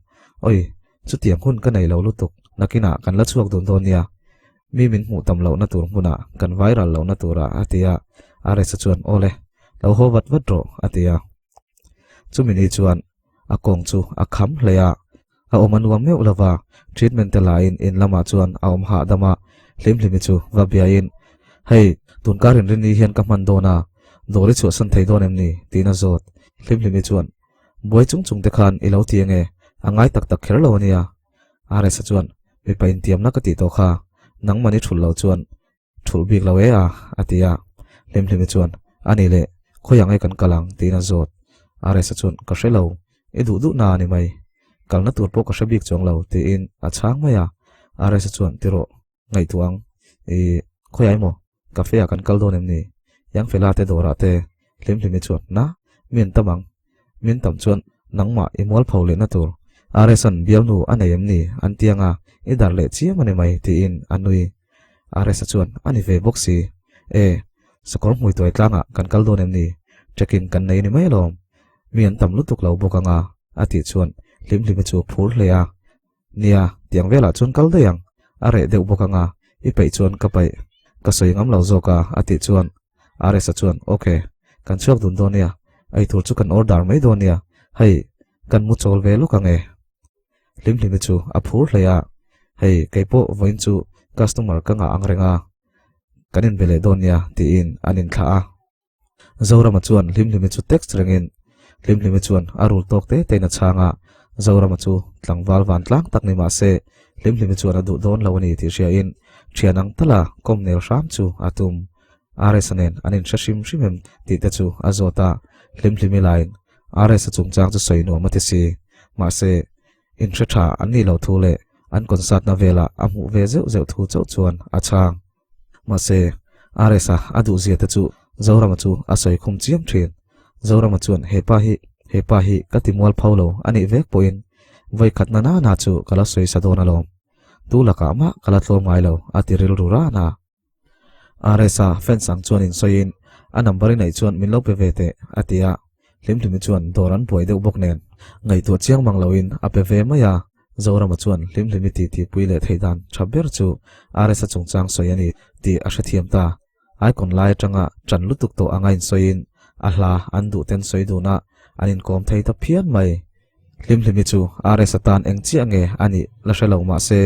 oi chu tiang hun ka nei lo lutuk nakina kan la chuak dun donia mi min mu tam lo na tur huna kan viral lo na tura atia are sa chuan ole lo ho wat wat ro atia chu min hi chuan a kong chu a kham hleya a omanuam meu lova treatment te lain in lama chuan a om ha dama hlimhlimi chu va bia in hei tun karin rin ni hian ka man dona dori chu san thei don em ni tina zot hlimhlimi chuan boi chung chung te khan ilo tiange angai tak tak kher lo nia are sa chuan mi pain tiam na ka ti to kha nang mani thul lo chuan thul bik lo e a atia hlimhlimi chuan ani le khoyang ai kan kalang tina zot are sa chuan ka hrelo e du du na ni mai kalna tur po ka hrebik chong lo ti in a chang maya are sa chuan tiro ngai tuang e khoyai mo cafe a kan kal don em ni yang fela te dora te hlimhlimi chuan na min tam chuan nangma imol phole na tur are san biamnu anei em ni an tianga I dar le chiam ani mai ti in anui are sa chuan ani ve boxi e sakor mui toi tlanga kan kal don em ni checking kan nei ni mai lom mian tam lutuk lo bokanga ati chuan hlimhlimi chu phur hlea nia tiang vela chuan kal deyang are deuh bokanga I pei chuan ka pai ka soi ngam lo zoka ati chuan are sa chuan okay kan chuak dun donia ai tur chu kan order mai donia hei kan mu chol ve lukange hlimhlimi chu a phur hlea hei keipo voin chu customer ka nga angrenga kanin bele donia ti in anin kha a zorama chuan hlimhlimi chu text rengin hlimhlimi chuan arul tokte teina changa zorama chu tlangwal van tlang tak ni ma se hlimhlimi chuan adu don lawani ti ria in thianang tala komnel ram chu atum aresanen anin shashim shimem ti te chu azota hlimhlimi line aresa chungchang chu soino matisi ma se in tha ani lo thule an concert na vela amu ve zeu thu chau chuan achang ma se aresa adu zia te chu zorama chu asoi khum chiam thin zorama chuan hepa hi katimwal phaulo ani vek point voi khatna na chu kala soi sadona lom tu laka ma kala thlom ngai lo atiril rura na aresa fensang chuan in soin a number nei chuan min lo pe vete atia hlimhlimi chuan doran poi deuh bok nen ngai tu chiang mang loin a pe ve maya zorama chuan hlimhlimi ti puile theidan thaber chu aresa chungchang soyani ti a hrathiam ta icon lai tanga chan lutuk to angain soin a hla an du ten soiduna anin kom thei ta phian mai hlimhlimi chu aresa tan engchi ange ani la hrelo ma se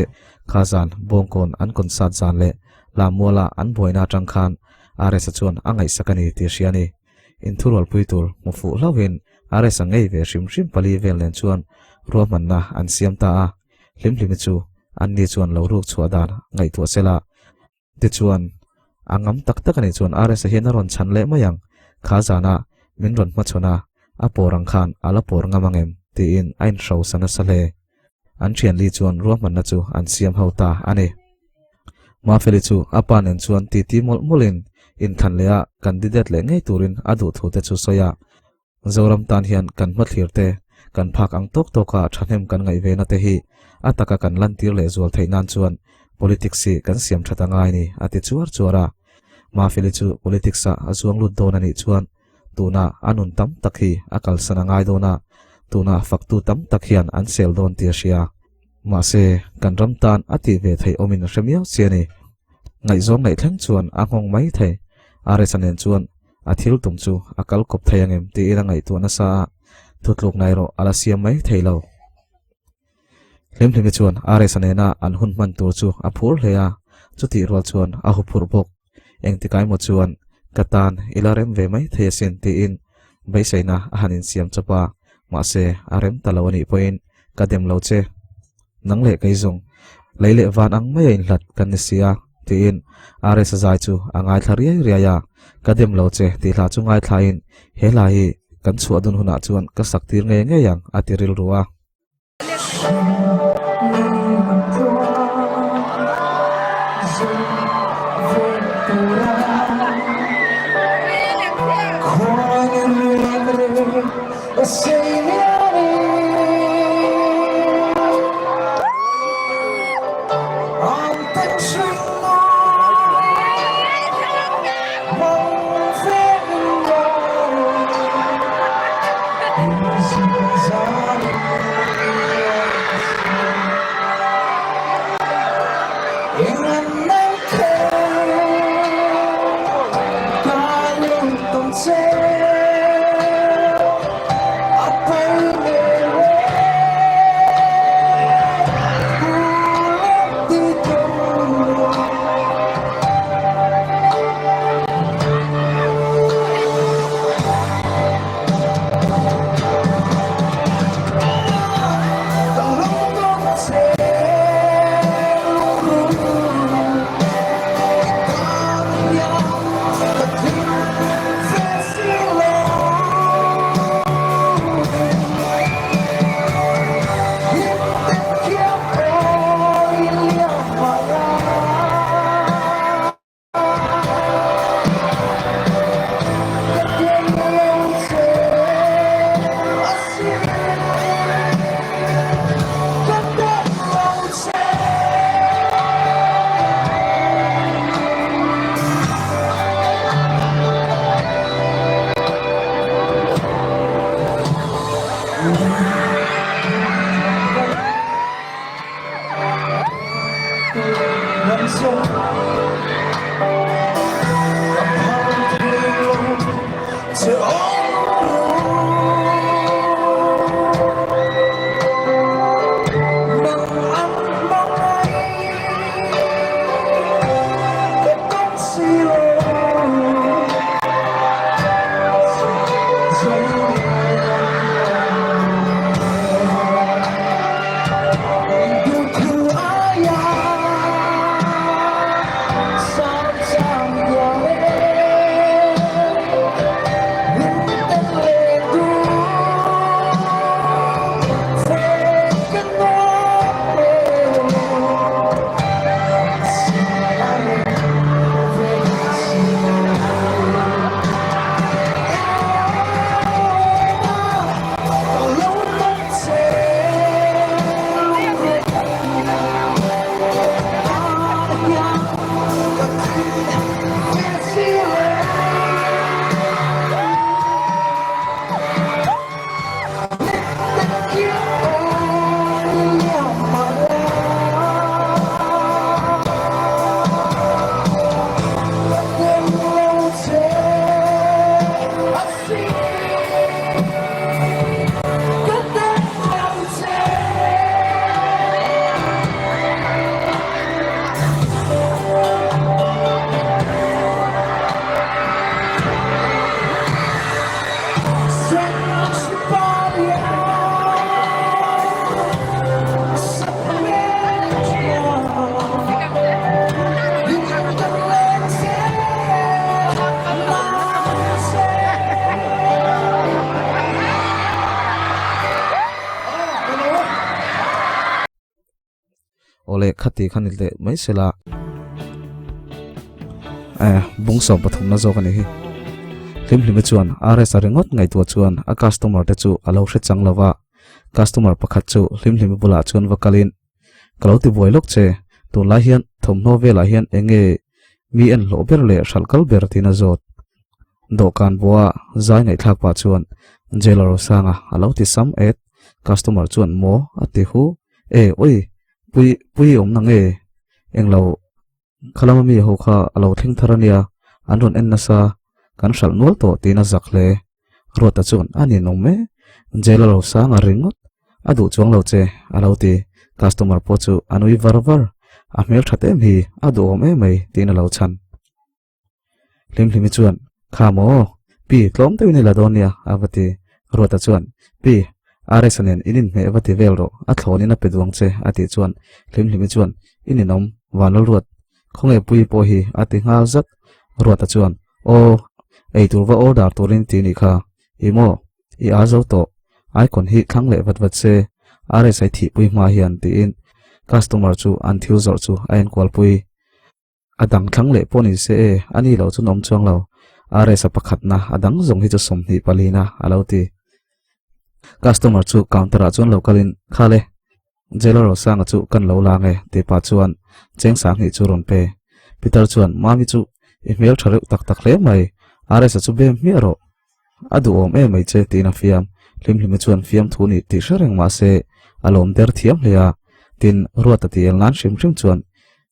khazan bongkon an concert zan le la mola an boina tangkhan aresa chuan angai sakani ti hriani in thurol puitur mufu lawin aresa ngei ve hrim pali vel nen chuan roman na an siam ta a hlimhlimi chu an ni chuan lo ruk chuadan ngai tu sela ti chuan angam tak tak ani chuan aresa hian ron chan le mayang khazana min ron ma chona a porang khan ala por ngamangem ti in ain rau sana sale an thian li chuan roman na chu an siam hauta ani ma feli chu apanen chuan ti molin in thanlea candidate le ngei turin adu thu te chu soya zoram tan hian kan mathirte kan phak ang tok toka thanem kan ngai ve na te hi ataka kan lantir le zual theinan chuan politics si kan siam thata ngai ni ati chuara ma feli chu politics a azuang lut don ani chuan tuna anun tam takhi akal sana ngai dona tuna faktu tam takhian an sel don tia sia ma se kan ramtan ati ve thei omin remiau siani ngai zom ngai thleng chuan angong mai thei aresanen chuan athil tum chu akal kop theiangem ti ira ngai tu na sa thutluk nai ro ala siam mai theilo hlimhlimi chuan aresanena an hun man tur chu a phur hleya chuti rol chuan a hu phur bok engti kai mo chuan katan ilarem ve mai thesin ti in beisaina hanin siam chapa ma se arem talawani point kadem lo che nang le kai zong leile van ang mai in hlat kan sia tin are sa zai chu angai thari ria ya kadem lo che ti hla chu ngai thlain he la hi kan chu adun huna chuan ka saktir nge nge yang atiril ruwa ole khati khanil de mai sela bung som pathum na zo kani hi hlim chuan rs arengot ngai tu chuan a customer te chu alo hre changlawa customer pakhat chu hlim bula chuan wakalin kaloti boilok che tu la hian thomno vela hian enge mi en lo ber le shalkal ber tina zot dokan boa zai ngai thak pa chuan J.Lalrosanga alo ti sam et customer chuan mo ati hu oi pui nang englo khalama mi ho kha alo thing tharania anron en nasa kan shal nol to tina zakle rota chuan ani nome J.Lalrosanga ringot adu chuang lo che alo ti customer po chu anui varvar a mel thatem hi adu me mai tina lo chan hlim chuan khamo pi tlom te ni la donia avati rota chuan pi are sanen inin me vati velro a thlonin a peduang che ati chuan hlimhlimi chuan inin om wanal ruat khonge pui po hi ati ngal zat ruat a chuan o eiturwa order turin ti ni kha imo I azo to ai kon hi thang le vat vat se are sai thi pui ma hian ti in customer chu an thiu zor chu ain kwal pui adang thang le poni se ani lo chu nom chuang lo are sa pakhat na adang zong hi chu som hi palina alo ti customer chu counter a chuan lokalin khale J.Lalrosanga chu kan lo la nge te pa chuan cheng sang hi chu ron pe Peter chuan mami chu email tharu tak tak hle mai are sa chu bem mi ro adu om e mai che tina fiam hlimhlimi chuan fiam thu ni ti shareng ma se alom der thiam hleya tin ruata ti elnan shim chuan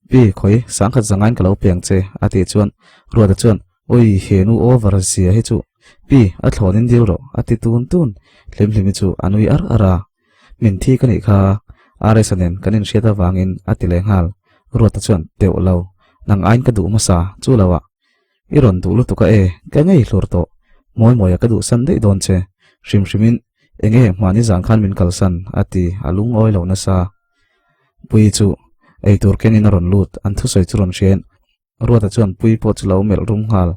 pi khoi sangkhat zangain kalo peng che ati chuan ruata chuan oi henu over sia hi chu pi a thlonin dil ro ati tun hlimhlimi chu anui ar ara min thi kani kha are sanen kanin sheta wangin ati le ngal ruata chuan teu lo nang ain ka du ma sa chu lawa iron du lu to ka e ka ngei hlur to moi ka du san dei don che shrimin enge mani zang khan min kalsan ati alung oi lo na sa pui chu ei tur kenin ron lut an thu soi chu ron shen ruata chuan pui po chu lo mel rum hal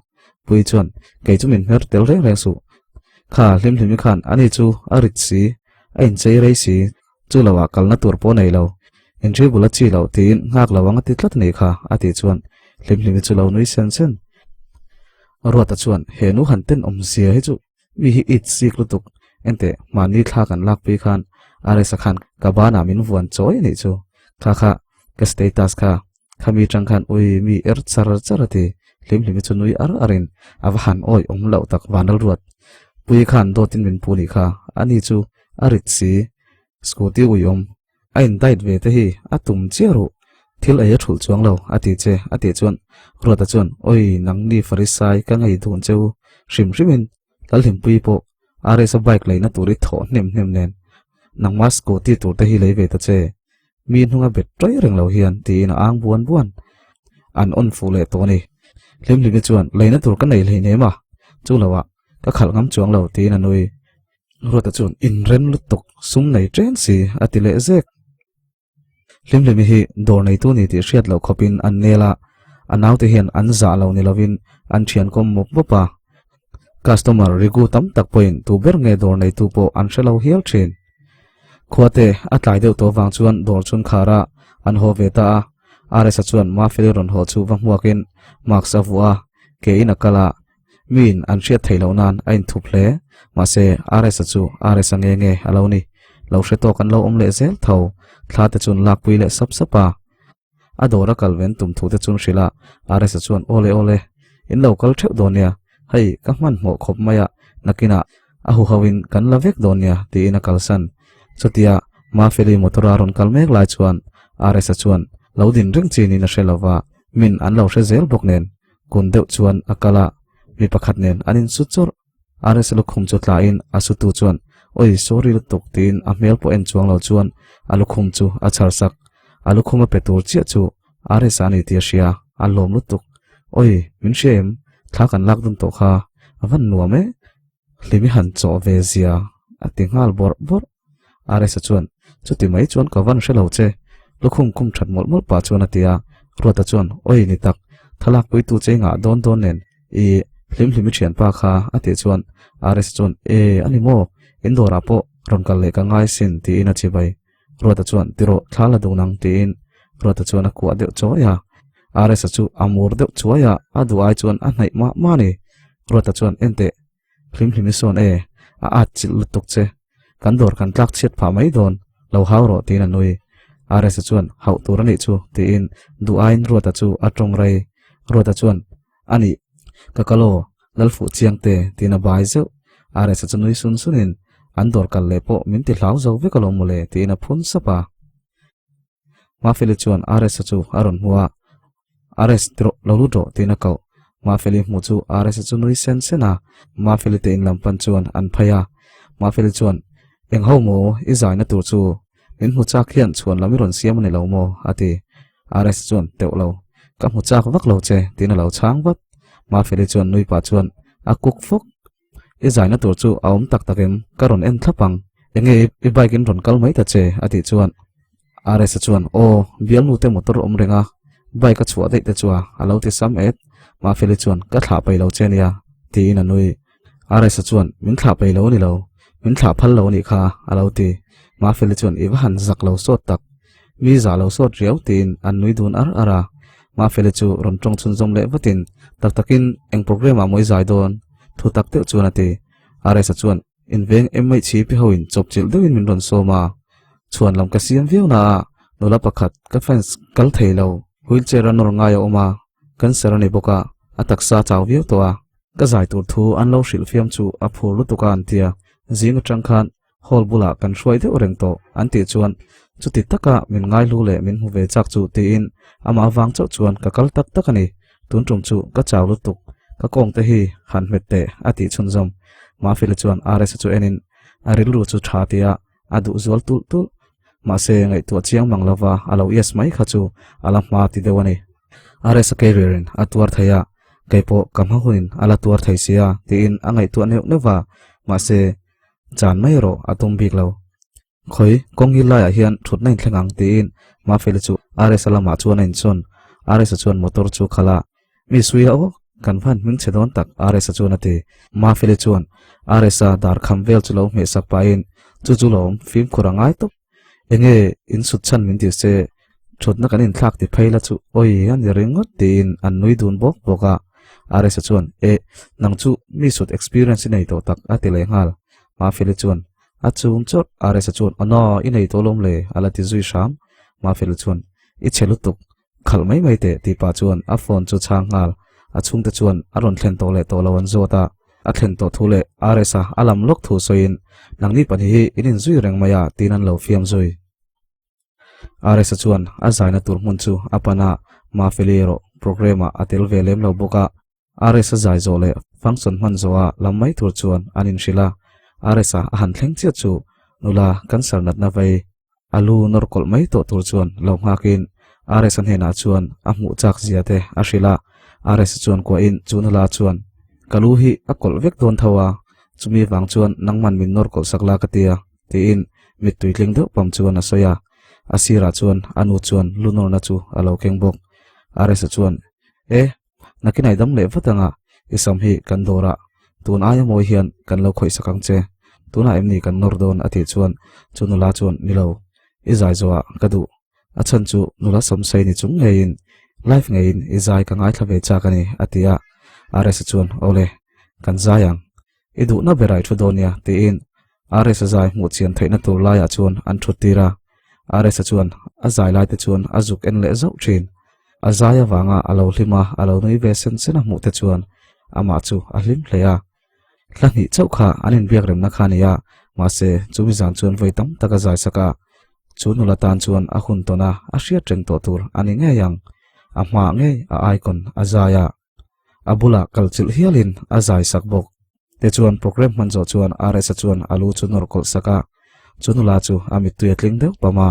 pui chuan kei chu min her tel reng su kha hlimhlimi khan ani chu arit si ain chei rei si chu lawa kalna tur po nei lo entry bula chi lo tin ngak lawang ati tlat nei kha ati chuan hlimhlimi chu lo nui sen ruata chuan henu hanten om sia hi chu wi hi it sik lutuk ente mani thla kan lak pi khan are sa khan ka bana min vuan choi ni chu kha ka status kha khami tang khan oi mi charati hlimhlimi chu nui arin avhan oi om lo tak wanal ruat pui khan do tin min puni kha ani chu arit si scooty uyom ain dait ve te hi atum chiaru thil ai thul chuang lo ati chuan ruata chuan oi nangni farisai ka ngai dun cheu shrimin lalhim pui po are sa bike leina turi tho nem nen nangma scooty tur te hi lei ve ta che mi hnunga bet trai reng lo hian ti na ang buan an on fu le to ni hlimhlimi chuan leina tur ka nei lei ne ma chu lawa ka khal ngam chuang lo ti na nui ruata chuan in ren lutuk sum nei tren si ati le zek hlimhlimi hi dor nei tu ni ti hriat lo khopin an nela anaw te hian an za lo ni lovin an thian kom mop mopa customer rigu tam tak point tu ber nge dor nei tu po an shelo hial thin khuate atlai deuh to wang chuan dor chun khara an ho ve ta are sa chuan ma fel ron ho chu wang huakin mak sa vua ke in akala min an hriat theilo nan ain thup hle ma se are sa chu are sa nge aloni lo hre to kan lo om le zel tho thla te chun lak pui le sapa adora kalven tum thu te chun shila are sa chuan ole in local theu donia hei ka man mo khop maya nakina ahu hawin kan lavek donia ti in kalsan chutia ma feli motora ron kalmek lai chuan are sa chuan lodin ring chi ni na shelawa min an lo hre zel bok nen kun deuh chuan akala mi pakhat nen anin suchor are sa lukhum chu tla in asutu chuan oi sorry lutuk tin a mel po en chuang lo chuan alukhum chu achar sak alukhuma petur chia chu are sa ni tia sia alom lutuk oi min shem thakan lak dun to kha avan nuame hlimi han cho ve zia atingal bor are sa chuan chuti mai chuan ka van shelo che lukhum kum that mol pa chuan atia ruata chuan oi ni tak thalak pui tu che nga don nen I hlimhlimi thian pa kha ati chuan are sa chuan ani mo indora po ron kal le ka ngai sin ti in a chibai ruata chuan tiro thala dunang ti in ruata chuan a kwa deuh choya are sa chu amur deuh choya adu ai chuan a hnai ma ni ruata chuan ente hlimhlimi son a chil lutuk che kan dor kan tlak chet pha mai don lo haw ro tin anui are sa chuan hau tur ani chu ti in du ain ruata chu atong rai ruata chuan ani kakalo lalfu chiang te tina bai zeu are sa chunui sunin an dor kal le po min ti hlau zo ve kalo mole tina phun sapa ma feli chuan are sa chu aron huwa are stro lo ro tina kau ma feli mu chu are sa chunui sena ma feli te in lampan chuan an phaya ma feli chuan eng ho mo I zaina tur chu min mu chak hian chuan lamiron siam ni lo mo ati are sa chuan teu lo ka mu chak vak lo che tina lo chang wat ma feli chuan nui pa chuan a kuk fok I zaina tur chu aum tak takem karon en thlapang enge I bike in ron kal mai ta che ati chuan are sa chuan o bial nu te motor om renga bike ka chua dei te chua alo ti sam et ma feli chuan ka thla pai lo chen ya ti na nui are sa chuan min thla pai lo ni lo min thla phal lo ni kha alo ti ma feli chuan I han zak lo so tak mi za lo so riau tin an nui dun ar ara ma feli chu ron tong chun zom le watin tak takin eng program a moi zai don thu tak te chuan ati are sa chuan in veng em mai chi pi hoin chop chil deuin min ron so ma chuan lam ka siam viu na nola pakhat ka fence kal thei lo wheelchair an nor ngai oma kan serani boka ataksa chaw viu to a ka zai tur thu an lo shil fiam chu a phur lu tukan tia jing atang khan hol bula kan shwai de oreng to an ti chuan chuti taka min ngai lu le min hu ve chak chu ti in ama wang chau chuan ka kal tak tak ani tun tum chu ka chaw lu tuk ka kong te hi han met te ati chun zom ma fil chuan rs chu enin aril ru chu tha tia adu zol tul tul ma se ngai tu chiang manglawa alo yes mai kha chu ala ma ti dewani rs careerin atwar thaya kaipo kamhuin ala tuar thaisia ti in angai tu ne newa ma se chan mai ro atum bik lo khoi kongi la ya hian thut nai thlengang ti in ma fil chu rs ala ma chuan in chon rs chuan motor chu khala mi suya o kan van min chedon tak rs chuan ati ma fil chuan rs dar kham vel chu lo me sak pa in chu chu lom film khurangai to enge in sut chan min ti se thut na kan in thak ti phaila chu oi an ringot tin an nui dun bok boka rs chuan e nang chu mi sut experience nei to tak ati le ngal ma fil chuan achum chot rs chuan ono inei to lom le ala ti zui sham ma fil chuan I chelu tuk khal mai mai te ti pa chuan a phone chu chang ngal achung te chuan aron thlen to le to lawan zota a thlen to thule rs alam lok thu soin nangni pani hi inin zui reng maya tinan lo fiam zui rs chuan a zaina tur mun chu apana ma filero programa atel velem lo boka rs zai zo le function man zoa lamai tur chuan anin shila rs han thleng che chu nula cancer nat na vai alu nor kol mai to tur chuan lo ngakin rs an hena chuan a mu chak ziate a shila rs chuan ko in chunala chuan kalu hi a kol vek don thawa chumi wang chuan nangman min nor kol sakla katia ti in mit tuitling do pam chuan a soya asira chuan anu chuan lunor na chu alo keng bok rs chuan nakinai dam le watanga isam hi kan dora tun aya moi hian kan lo khoi sakang che tuna emni kan nor don ati chuan chunula chuan nilo izai zoa kadu achan chu nula samsai ni chung ngein life ngein izai ka ngai thlave cha kani atia rs chuan ole kan zayang idu na berai thudonia ti in rs zai mu chian theina tur la ya chuan an thutira rs chuan azai lai te chuan azuk en le zau thin azaya wanga alo hlima alo nei ve sen sena mu te chuan ama chu a hlim hleya hlani chaukha anin biak rem na khania ma se chumi zan chuan voi tam taka zai saka chunula tan chuan a hun tona a hria treng to tur ani nge yang a ma nge a icon azaya abula kalchil hialin azai sakbok te chuan program manzo chuan rs chuan alu chunor kol saka chunula chu amit tuetling deu pama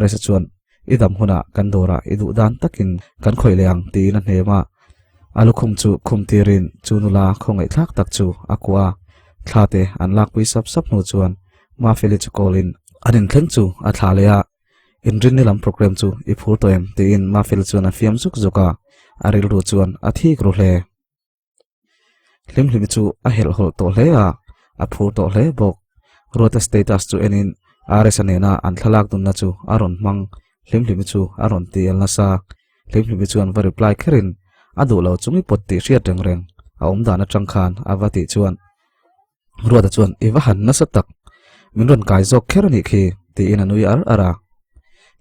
rs chuan idam huna kandora idu dan takin kan khoileang ti na hema alu khum chu khum tirin chunula khongai thak tak chu akwa thlate anlak pui sap sap no chuan ma feli chu kolin anin thleng chu a thlaleya inrin nilam program chu I phur to em ti in ma fel chuan a fiam zuk zuka aril ru chuan a thik ru hle hlim chu a hel hol to hle a phur to hle bok rota status chu enin rs anena an thalak dun na chu aron mang hlim chu aron ti el na sa hlim chuan va reply kherin adu lo chungi potti hria teng reng a om dana tangkhan awati chuan ruada chuan iwa han na satak minron kai jok kherani khi ti in anui ar ara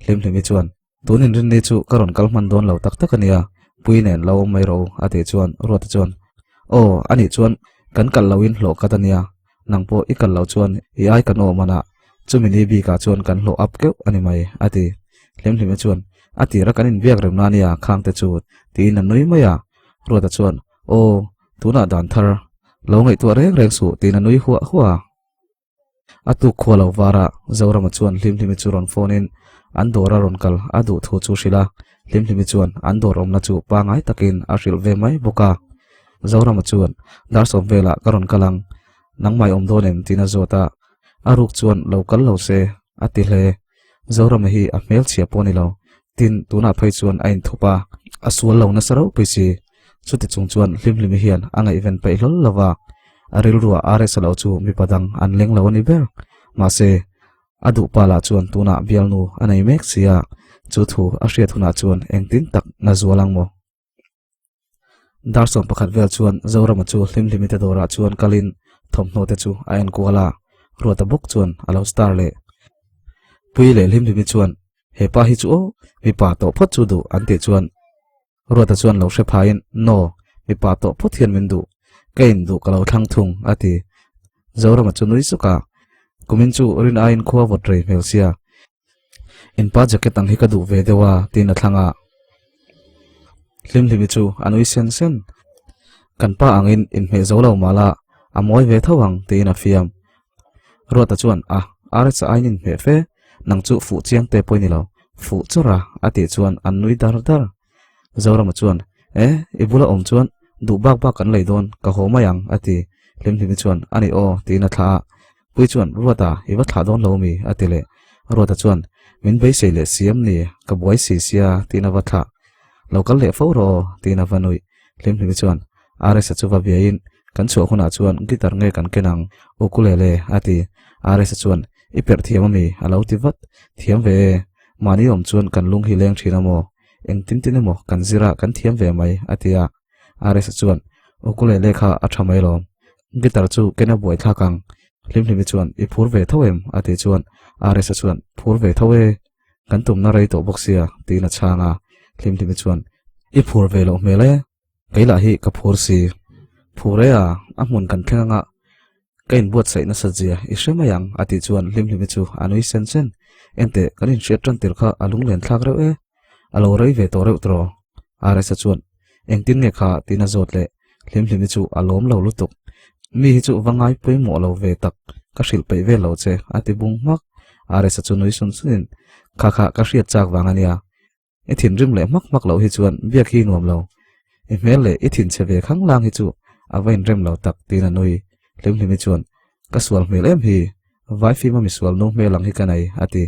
hlim chuan tunin rin ni chu karon kalman don lo tak tak ania puinen lo mai ro ati chuan ruada chuan o ani chuan kan kal lawin hlo katania nangpo ikal lo chuan I ai kan o mana chumini bi ka chuan kan hlo up keu ani mai ati hlim chuan ati ra kanin biak rem na nia khang te chu ti in anui maya ruada chuan o tuna dan thar lo ngai tu reng su ti na nui huwa atu khwalo wara zawrama chuan hlim chu ron phone in andora ron kal adu thu chu shila hlim chuan andor omna chu pangai takin a ril ve mai boka zawrama chuan darsom vela karon kalang nangmai om donem tina zota aruk chuan local lo se ati hle zoram hi a mel chia poni lo tin tuna phei chuan ain thupa asual lo na saro pisi chuti chung chuan hlim hian anga event pai hlol lawa aril ruwa rs lo chu mi padang an leng lo ni ber ma se adu pala chuan tuna bialnu anei mek sia chu thu a hria thuna chuan engtin tak na zualang mo darsom pakhat vel chuan zoram chu hlim te dora chuan kalin thomno te chu ain kuala ruata bok chuan alo star le puile hlim chuan he pa hi chu o mi pa to phot chu du ante chuan ruata chuan lo hre phain no mi pa to phot hian min du kain du kalo thang thung ati zoram chu nui suka kumin chu rin ain khuwa vot rei melsia in pa jacket ang hi ka du ve dewa tin a thlanga hlim chu anui sen kan pa angin in me zo lo mala amoi ve thawang tin a fiam ruata chuan a rs ainin me fe nang chu fu chiang te poini lo fu chora ati chuan an nui dar zoram chuan ibula chuan du bak kan leidon ka ho mayang ati hlim chuan ani o tin a tha pui chuan ruata iwa tha don lo mi ati le ruata chuan min bei sei le siam ni ka boi si sia tin a wa tha local le fo ro tin a vanui hlim chuan rs chu va biain kan chu huna chuan gitar nge kan kenang ukulele ati rs chuan iper thiam mi alo ti vat thiam ve mani chuan kan lung hi leng thina mo eng tin mo kan zira kan thiam ve mai atia rs chuan ukulele kha athamai lo gitar chu kena boi tha kang hlim chuan I phur ve thawem ati chuan rs chuan phur ve thawe kan tum na rei to boxia tina changa hlim chuan I phur ve lo mele keila hi ka phur si phure amun kan thenga kain buat sai na sajia ishemayang ati chuan hlim chu anui sen ente kanin shetran tir kha alung len thlak reu alo rei ve to reu tro rs chuan engtin nge kha tina zot le hlim chu alom lo lutuk mi hi chu wangai pui mo lo ve tak ka hril pe ve lo che ati bung mak rs chu noi sun kha ka hriat chak wangania ethin rim le mak lo hi chuan biak hi nuam lo mel le ethin cheve khang lang hi chu avain rem lo tak tina noi hlim chuan ka sual mel em hi vai fi ma mi sual no me lang hi kanai ati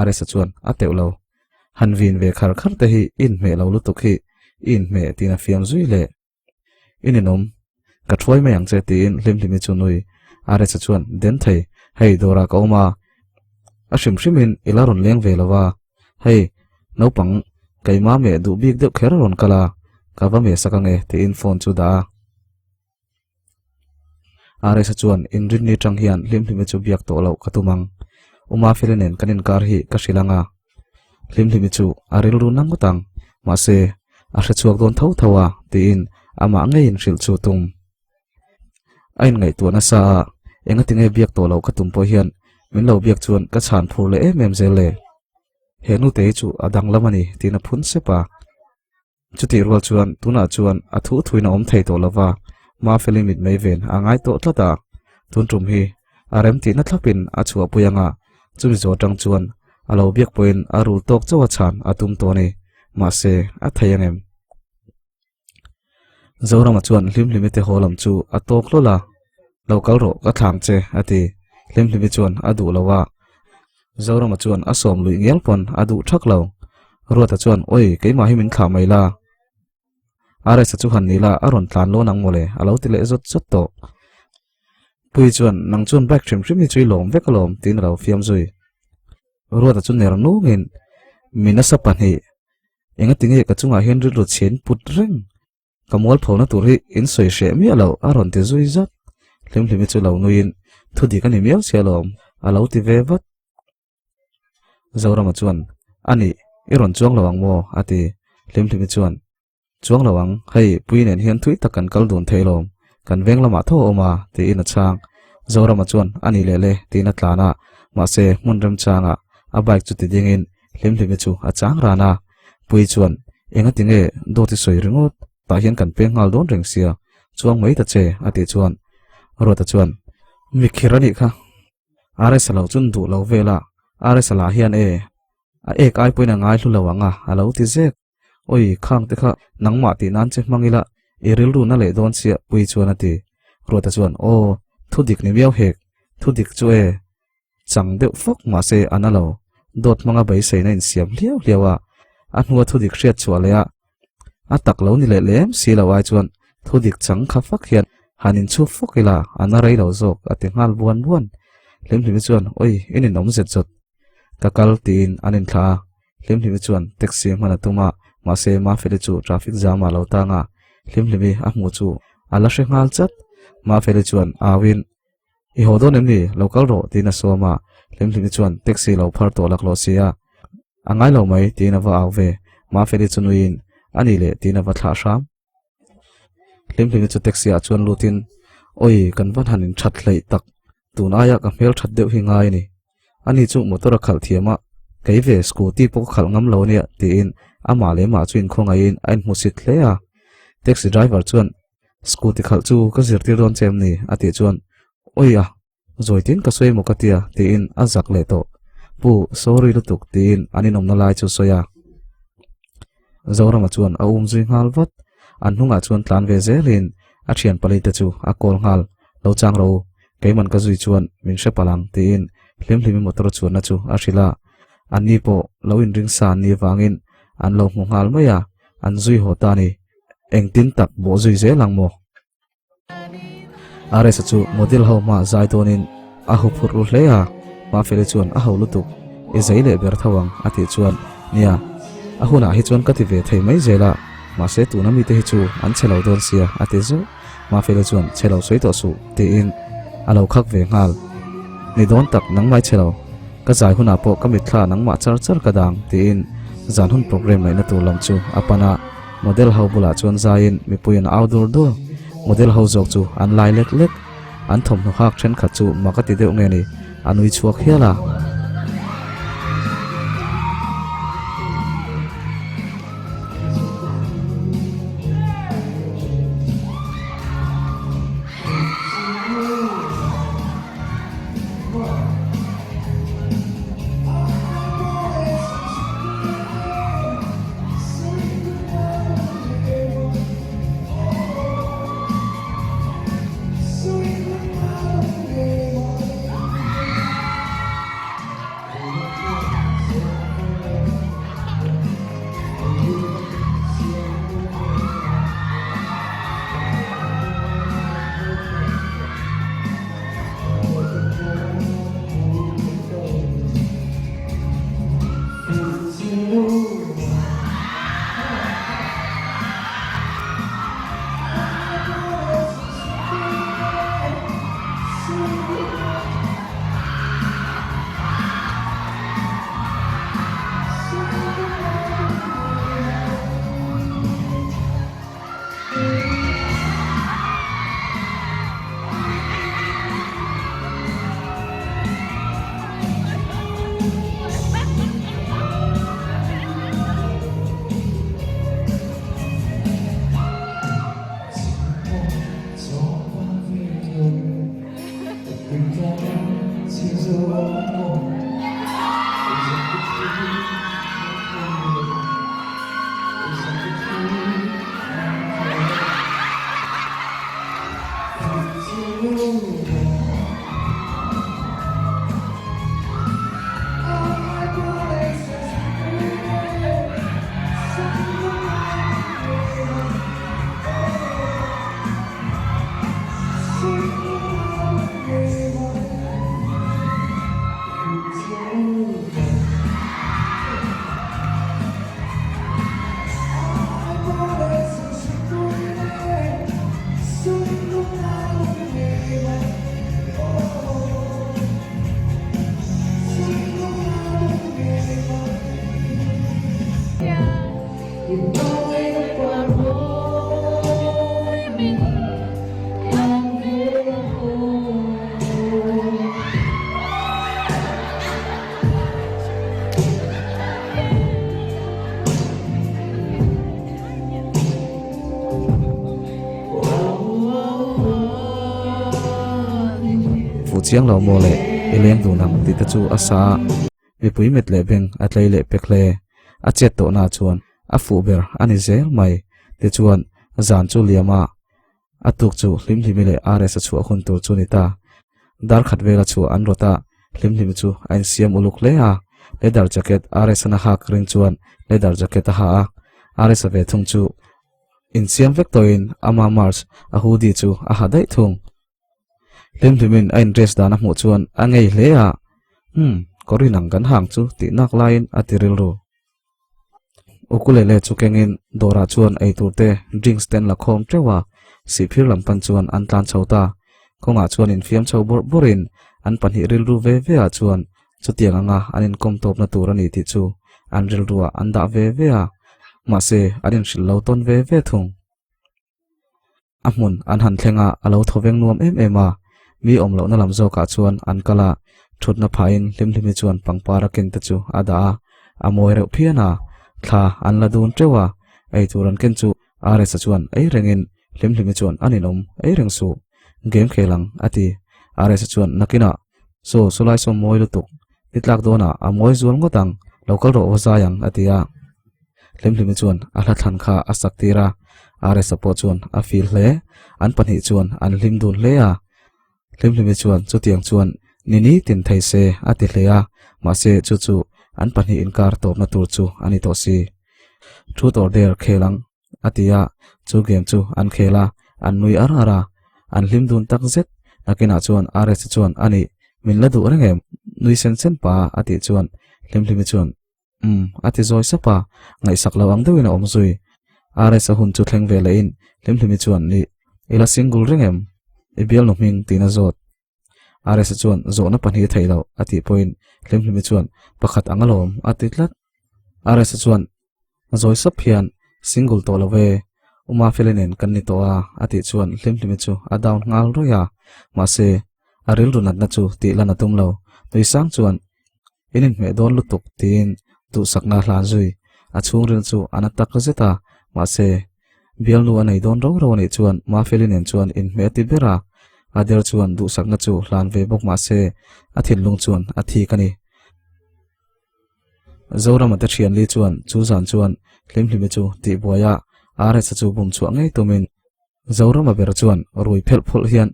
rs chuan ateu lo hanvin ve khar te hi in me lo lutuk hi in me tina fiam zui le ininom ka thoi me yang che tin hlim chu nui rs chuan den thei hei dora ka oma a shrimin ilaron leng ve lawa hei no pang kaima me du big de kheron kala ka va me sakange te in phone chu da rs chuan in rin ni tang hian hlim chu biak to lo katumang uma filenen kanin kar hi ka shilanga hlim chu aril ru nang utang ma se a hre chuak don thawa tin ama ngein hril chu tum ain ngai tu na sa enga tinge biak to lo katum po hian min lo biak chuan ka chan phur le em zele henu te chu adang lamani tina phun sepa chuti rol chuan tuna chuan athu thuina om thei to lawa ma felimit mai ven angai to tlata tuntum hi arem ti na thlapin a chua puyanga chumi zo tang chuan alo biak poin arul tok chawa chan atum to ni ma se a thayangem zoram chuan hlim te holam chu atok lola local ro ka thang che ati hlim chuan adu lawa zoram chuan asom lui ngel pon adu thak lo ruata chuan oi keima hi min kha mai la rs chu han nila aron tlan lo nang mole alo ti le zot to pui chuan nang chuan back trim hi chui lom vekalom tin lo fiam zui ruata chu ner nu ngin minasa pan hi enga tinge ka chunga hen ri ro chen put reng kamol phona tur hi in soi she mi alo aron te zui zat hlim chu lo nuin thudi kan hi mial chelom alo ti ve vat zoram chuan ani iron chuang lawang mo ati hlim chuan chuang lawang hei puinen hian thui takan kal dun theilom kan veng lama tho oma ti in a chang zoram chuan ani lele tin a tlana ma se munram changa a bike chu ti dingin hlim chu a chang rana pui chuan enga tinge do ti soi ringot ta hian kan pe ngal don reng sia chuang mai ta che ati chuan ro ta chuan mi khirani kha rs lo chun du lo vela rs la hian a ek ai poina ngai hlu lawanga alo ti zek oi khang te kha nangma ti nan che mangila eril ru na le don sia pui chuan ati ro ta chuan o thudik ni miau hek thudik chu chẳng đeo phốc mà se anh alo đột mang bay say na in siam liao liao à anh mua thu dik riết chua le à tak lâu ni le lem si lo ai chuan thu dik chẳng khá phắc hiện hanin chu phok ila anh rei lo zok ati ngal buan buan lim lim chuan oi inin om zet zot takal tin anin thla lim lim chuan taxi mana tuma ma se ma fele chu traffic jam a lo ta nga lim limi a mu chu ala she ngal chat ma fele chuan awin I hodon emni local ro tina soma lim lim chuan taxi lo phar to lak lo sia angai lo mai tina wa awve ma fele chunuin ani le tina wa thla sham lim lim chu taxi a chuan lutin oi kan van hanin that hlei tak tunaya ka mel that deuh hi ngai ni ani chu motor khal thiama keive scooty pok khal ngam lo nia tin ama le ma chuin khongain ain musit hle a taxi driver chuan scooty khal chu ka zirtir ron chem ni ati chuan oi a zoitin ka soi mo ka tia tin azak le to pu sorry lutuk tin ani nom na lai chu soya zawrama chuan a zui ngal vat an hunga chuan tlan ve zelin a thian pali te chu a kol ngal lo chang ro keiman ka zui chuan min she palang tin hlim hlim motor chuan na chu a hrila ani po lo in ring san ni wangin an lo ngal maya an zui hota ni engtin tak bo zui ze lang mo are sa chu model ho ma zai tonin a hu phur ru hle a ma fele chuan a ho lutuk e zaile ber thawang ati chuan nia a huna hi chuan ka ti ve thei mai zela ma se tu na mi te hi chu an chelo don sia ati zu ma fele chuan chelo soi to su te in alo khak ve ngal ni don tak nang mai chelo ka zai huna po ka mi thla nang ma char char ka dang te in zan hun program lai na tu lam chu apana model ho bula chuan zain mi puin outdoor do model ho jok chu an lai lek lek an thom no hak then kha chu ma ka ti deuh nge ni anui chuak hiala chiang lo mo le eleng du nang ti ta chu asa mi pui met le beng atlei le pekle a chet to na chuan a fu ber ani zel mai ti chuan zan chu liama atuk chu hlim hlim le rs chu hun tur chu ni ta dar khat vela chu an rota lim lim chu an siam uluk le a leather jacket ares na hak ring chuan leather jacket a ha a ares ve thung chu in siam vek toin ama march a hoodie chu a ha dai thung lim limin ain dress dana mu chuan a ngei hle a korin ang kan hang chu ti nak lain atiril ru ukulele chu kengin dora chuan ei turte drinks ten la khom trewa siphir lampan chuan an tlan chhota konga chuan in fiam chho borin an panhi ril ru ve ve a chuan chutiang anga anin kom top na tur ani ti chu an ril ruwa an da ve ve a ma se anin shil lo ton ve ve thung amun an han thlenga alo thoveng nuam em a mi omlo na lam zo ka chuan an kala thutna phain limlimi chuan pangpara ken ta chu ada a moi reuh phiana thla an la dun trewa ei turan ken chu are sa chuan ei rengin limlimi chuan aninom ei reng su game khelang ati are sa chuan nakina so sulai som moi lutuk titlak dona a moi zual ngotang local ro wazayang atia limlimi chuan a hla than kha a saktira are sa po chuan a feel hle an panhi chuan an lim dun hle a limlimi chuan chutiang chuan nini tin thei se ati hlea ma se chu chu an panhi inkar top na tur chu ani to si truth or dare khelang atia chu game chu an khela an nui ara an lim dun tak zet nakina chuan are sa chuan ani min la du rengem nui sen pa ati chuan limlimi chuan ati zoi sapa ngai sak lawang deuina omzui are sa hun chu thleng ve lein limlimi chuan ni ila single rengem ibial no ming tina zot are sa chuan zo na panhi thailo ati point limlimi chuan pakhat angalom ati tlat are sa chuan zoi sap hian single to love uma felinen kan ni to a ati chuan limlimi chu a down ngal roya ma se aril runat na chu ti lana tumlo tui sang chuan inin me don lutuk tin tu sakna hlan zui a chung rin chu anatak zeta ma se bial nu anei don ro ro ni chuan ma felinen chuan in me ti bera ader chuan du sakna chu hlan ve bok ma se a thin lung chuan a thi kani zoram ata thian li chuan chu zan chuan limlimi chu ti boya are sa chu bum chu angai tumin zoram a ber chuan rui phel phol hian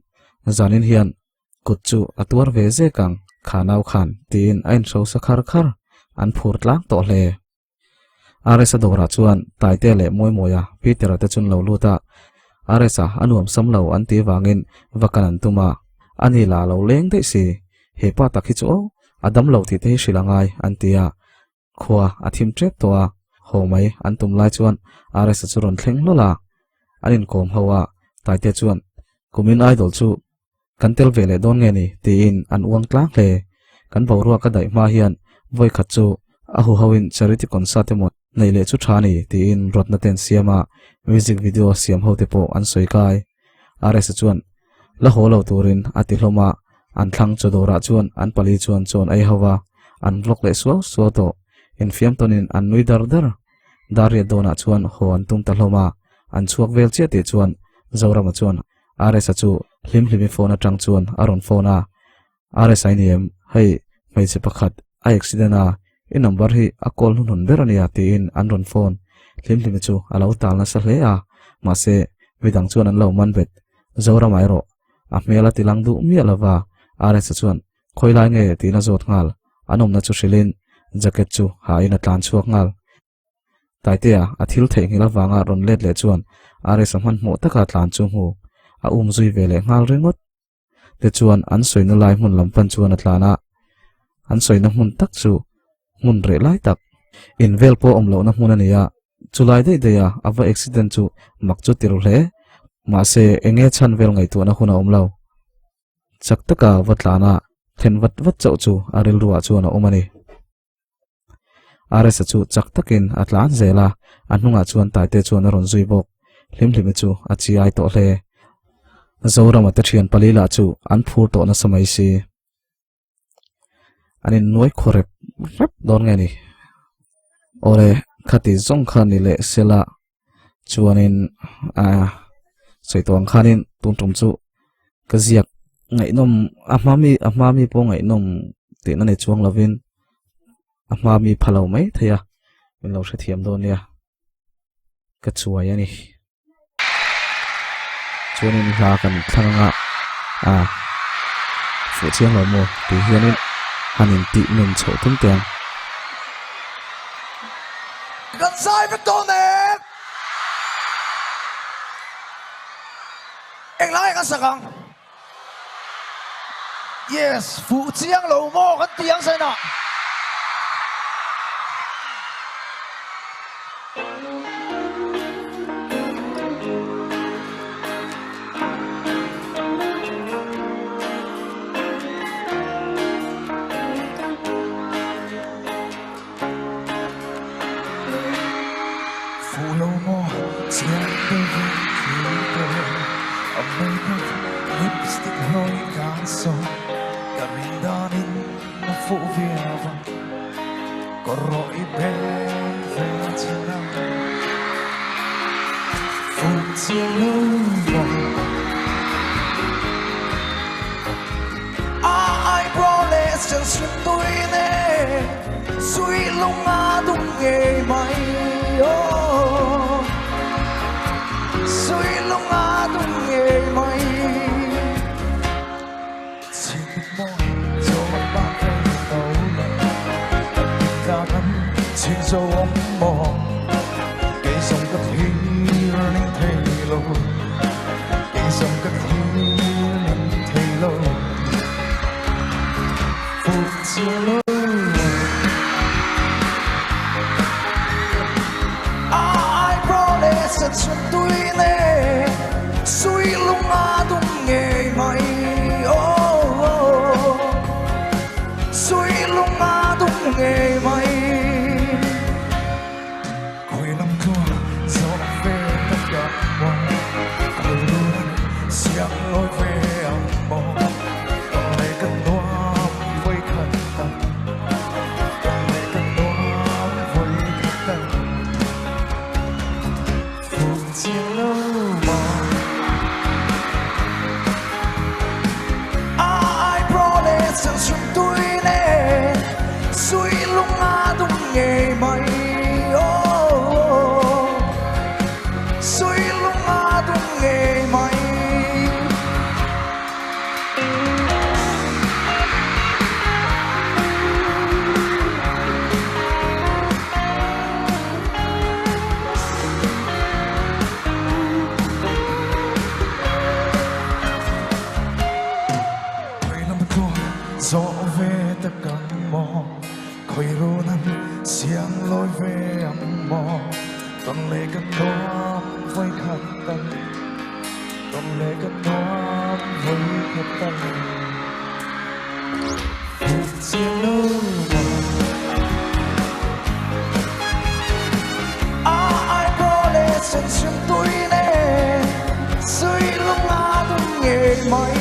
zanin hian kut chu atwar ve ze kang khanau khan tin ain so sakhar khar an phur tlang to hle are sa dora chuan taite le moi moya peter ata chun lo luta are sa anuam samlo an ti wangin vakanan tuma ani la lo leng de si he pa takhi chu adam lo ti te shilangai an tia khwa athim trep to a homai an tum lai chuan are sa churon thleng lola anin kom hawa taite chuan kumin idol chu kantel vele don nge ni tin an uang tlang hle kan boruwa ka dai ma hian voi khat chu a hu hawin charity concert emot nei le chu thani tin rotna ten siama music video siam hote po an soi kai are sa chuan la holo turin ati hloma an thlang chodora chuan an pali chuan chon ai hawa an vlog le so to in fiam tonin an nui dar daria dona chuan ho an tum ta hloma an chuak vel che ti chuan zorama chuan are sa chu limlimi phone atang chuan aron phone a are sa niem hei mai che pakhat a accident a in number hi a call nun berania ti in an ron phone limlimi chu alo tal na sa hle a ma se midang chuan an lo man bet zorama ro a mela tilang du mi alawa are sa chuan khoilai nge ti na zot ngal anom na chu shilin jacket chu ha in a tlan chuak ngal taitea a thil thei ngila wanga ron let le chuan are sa man mo taka tlan chu hu a zui vele ngal ringot te chuan an soina lai mun lampan chuan atlana an soina mun tak chu mun re lai tak in vel po omlo na mun ania chulai de ya ava accident chu mak chu tir hle ma se enge chan vel ngai tu na huna omlo chak taka watlana then wat chau chu aril ruwa chu na omani are sa chu chak takin atlan zela anunga chuan taite chuan ron zui bok limlimi chu achi ai to hle zoram ata thian palila chu an phur to na samai si anin noi khorep rap don nge ni ore khati zong khan ni le sela chuanin soitong khanin tum chu kaziak ngai nom amami po ngai nom te na ne chuang lovin amami phalo mai thaya min lo se thiam don nia ka chuai ani chuanin hla kan thlanga fu chiang lo mo ti hianin hanin ti nun chho tum teng gần sai Victor nè anh lại cái sao yes phụ chiang lầu mò cái tiếng xem nào phụ lầu mò chiang đôi khi lipstick hơi càng sâu cả mình đã đến nó phụ việc có rọi bé về trên nào phụ chiếc lâu mong ai promise chẳng xuyên tôi nè suy lung đúng nghề mày suy lung đúng nghề mày chỉ mong cho ba cây tàu ta nắm trên dấu ống mòn cây sông cất hiu nên thay lâu cây sông cất hiu nên thay lâu phút chưa lâu ai promise sẽ xuân tôi nè suy lung đúng nghề mày suy lung đúng nghề mày hồi năm thua gió về tất cả mọi người luôn xiang lối về âm mộ còn lại cần đoa với khẩn tâm còn lại cần đoa với khẩn tâm phút chiều lâu mong ai promise rằng xuân tôi nè suy lung đúng nghề mày suy lung đúng nghề mày hồi năm thua gió về tất cả mò khói rô năn xiang lối về âm mò toàn lệ cất đoán với khát tâm toàn lệ cất đoán với khát tâm phút chiều lâu ai promise sẽ xuyên tôi nè suy lúc đúng nghề mày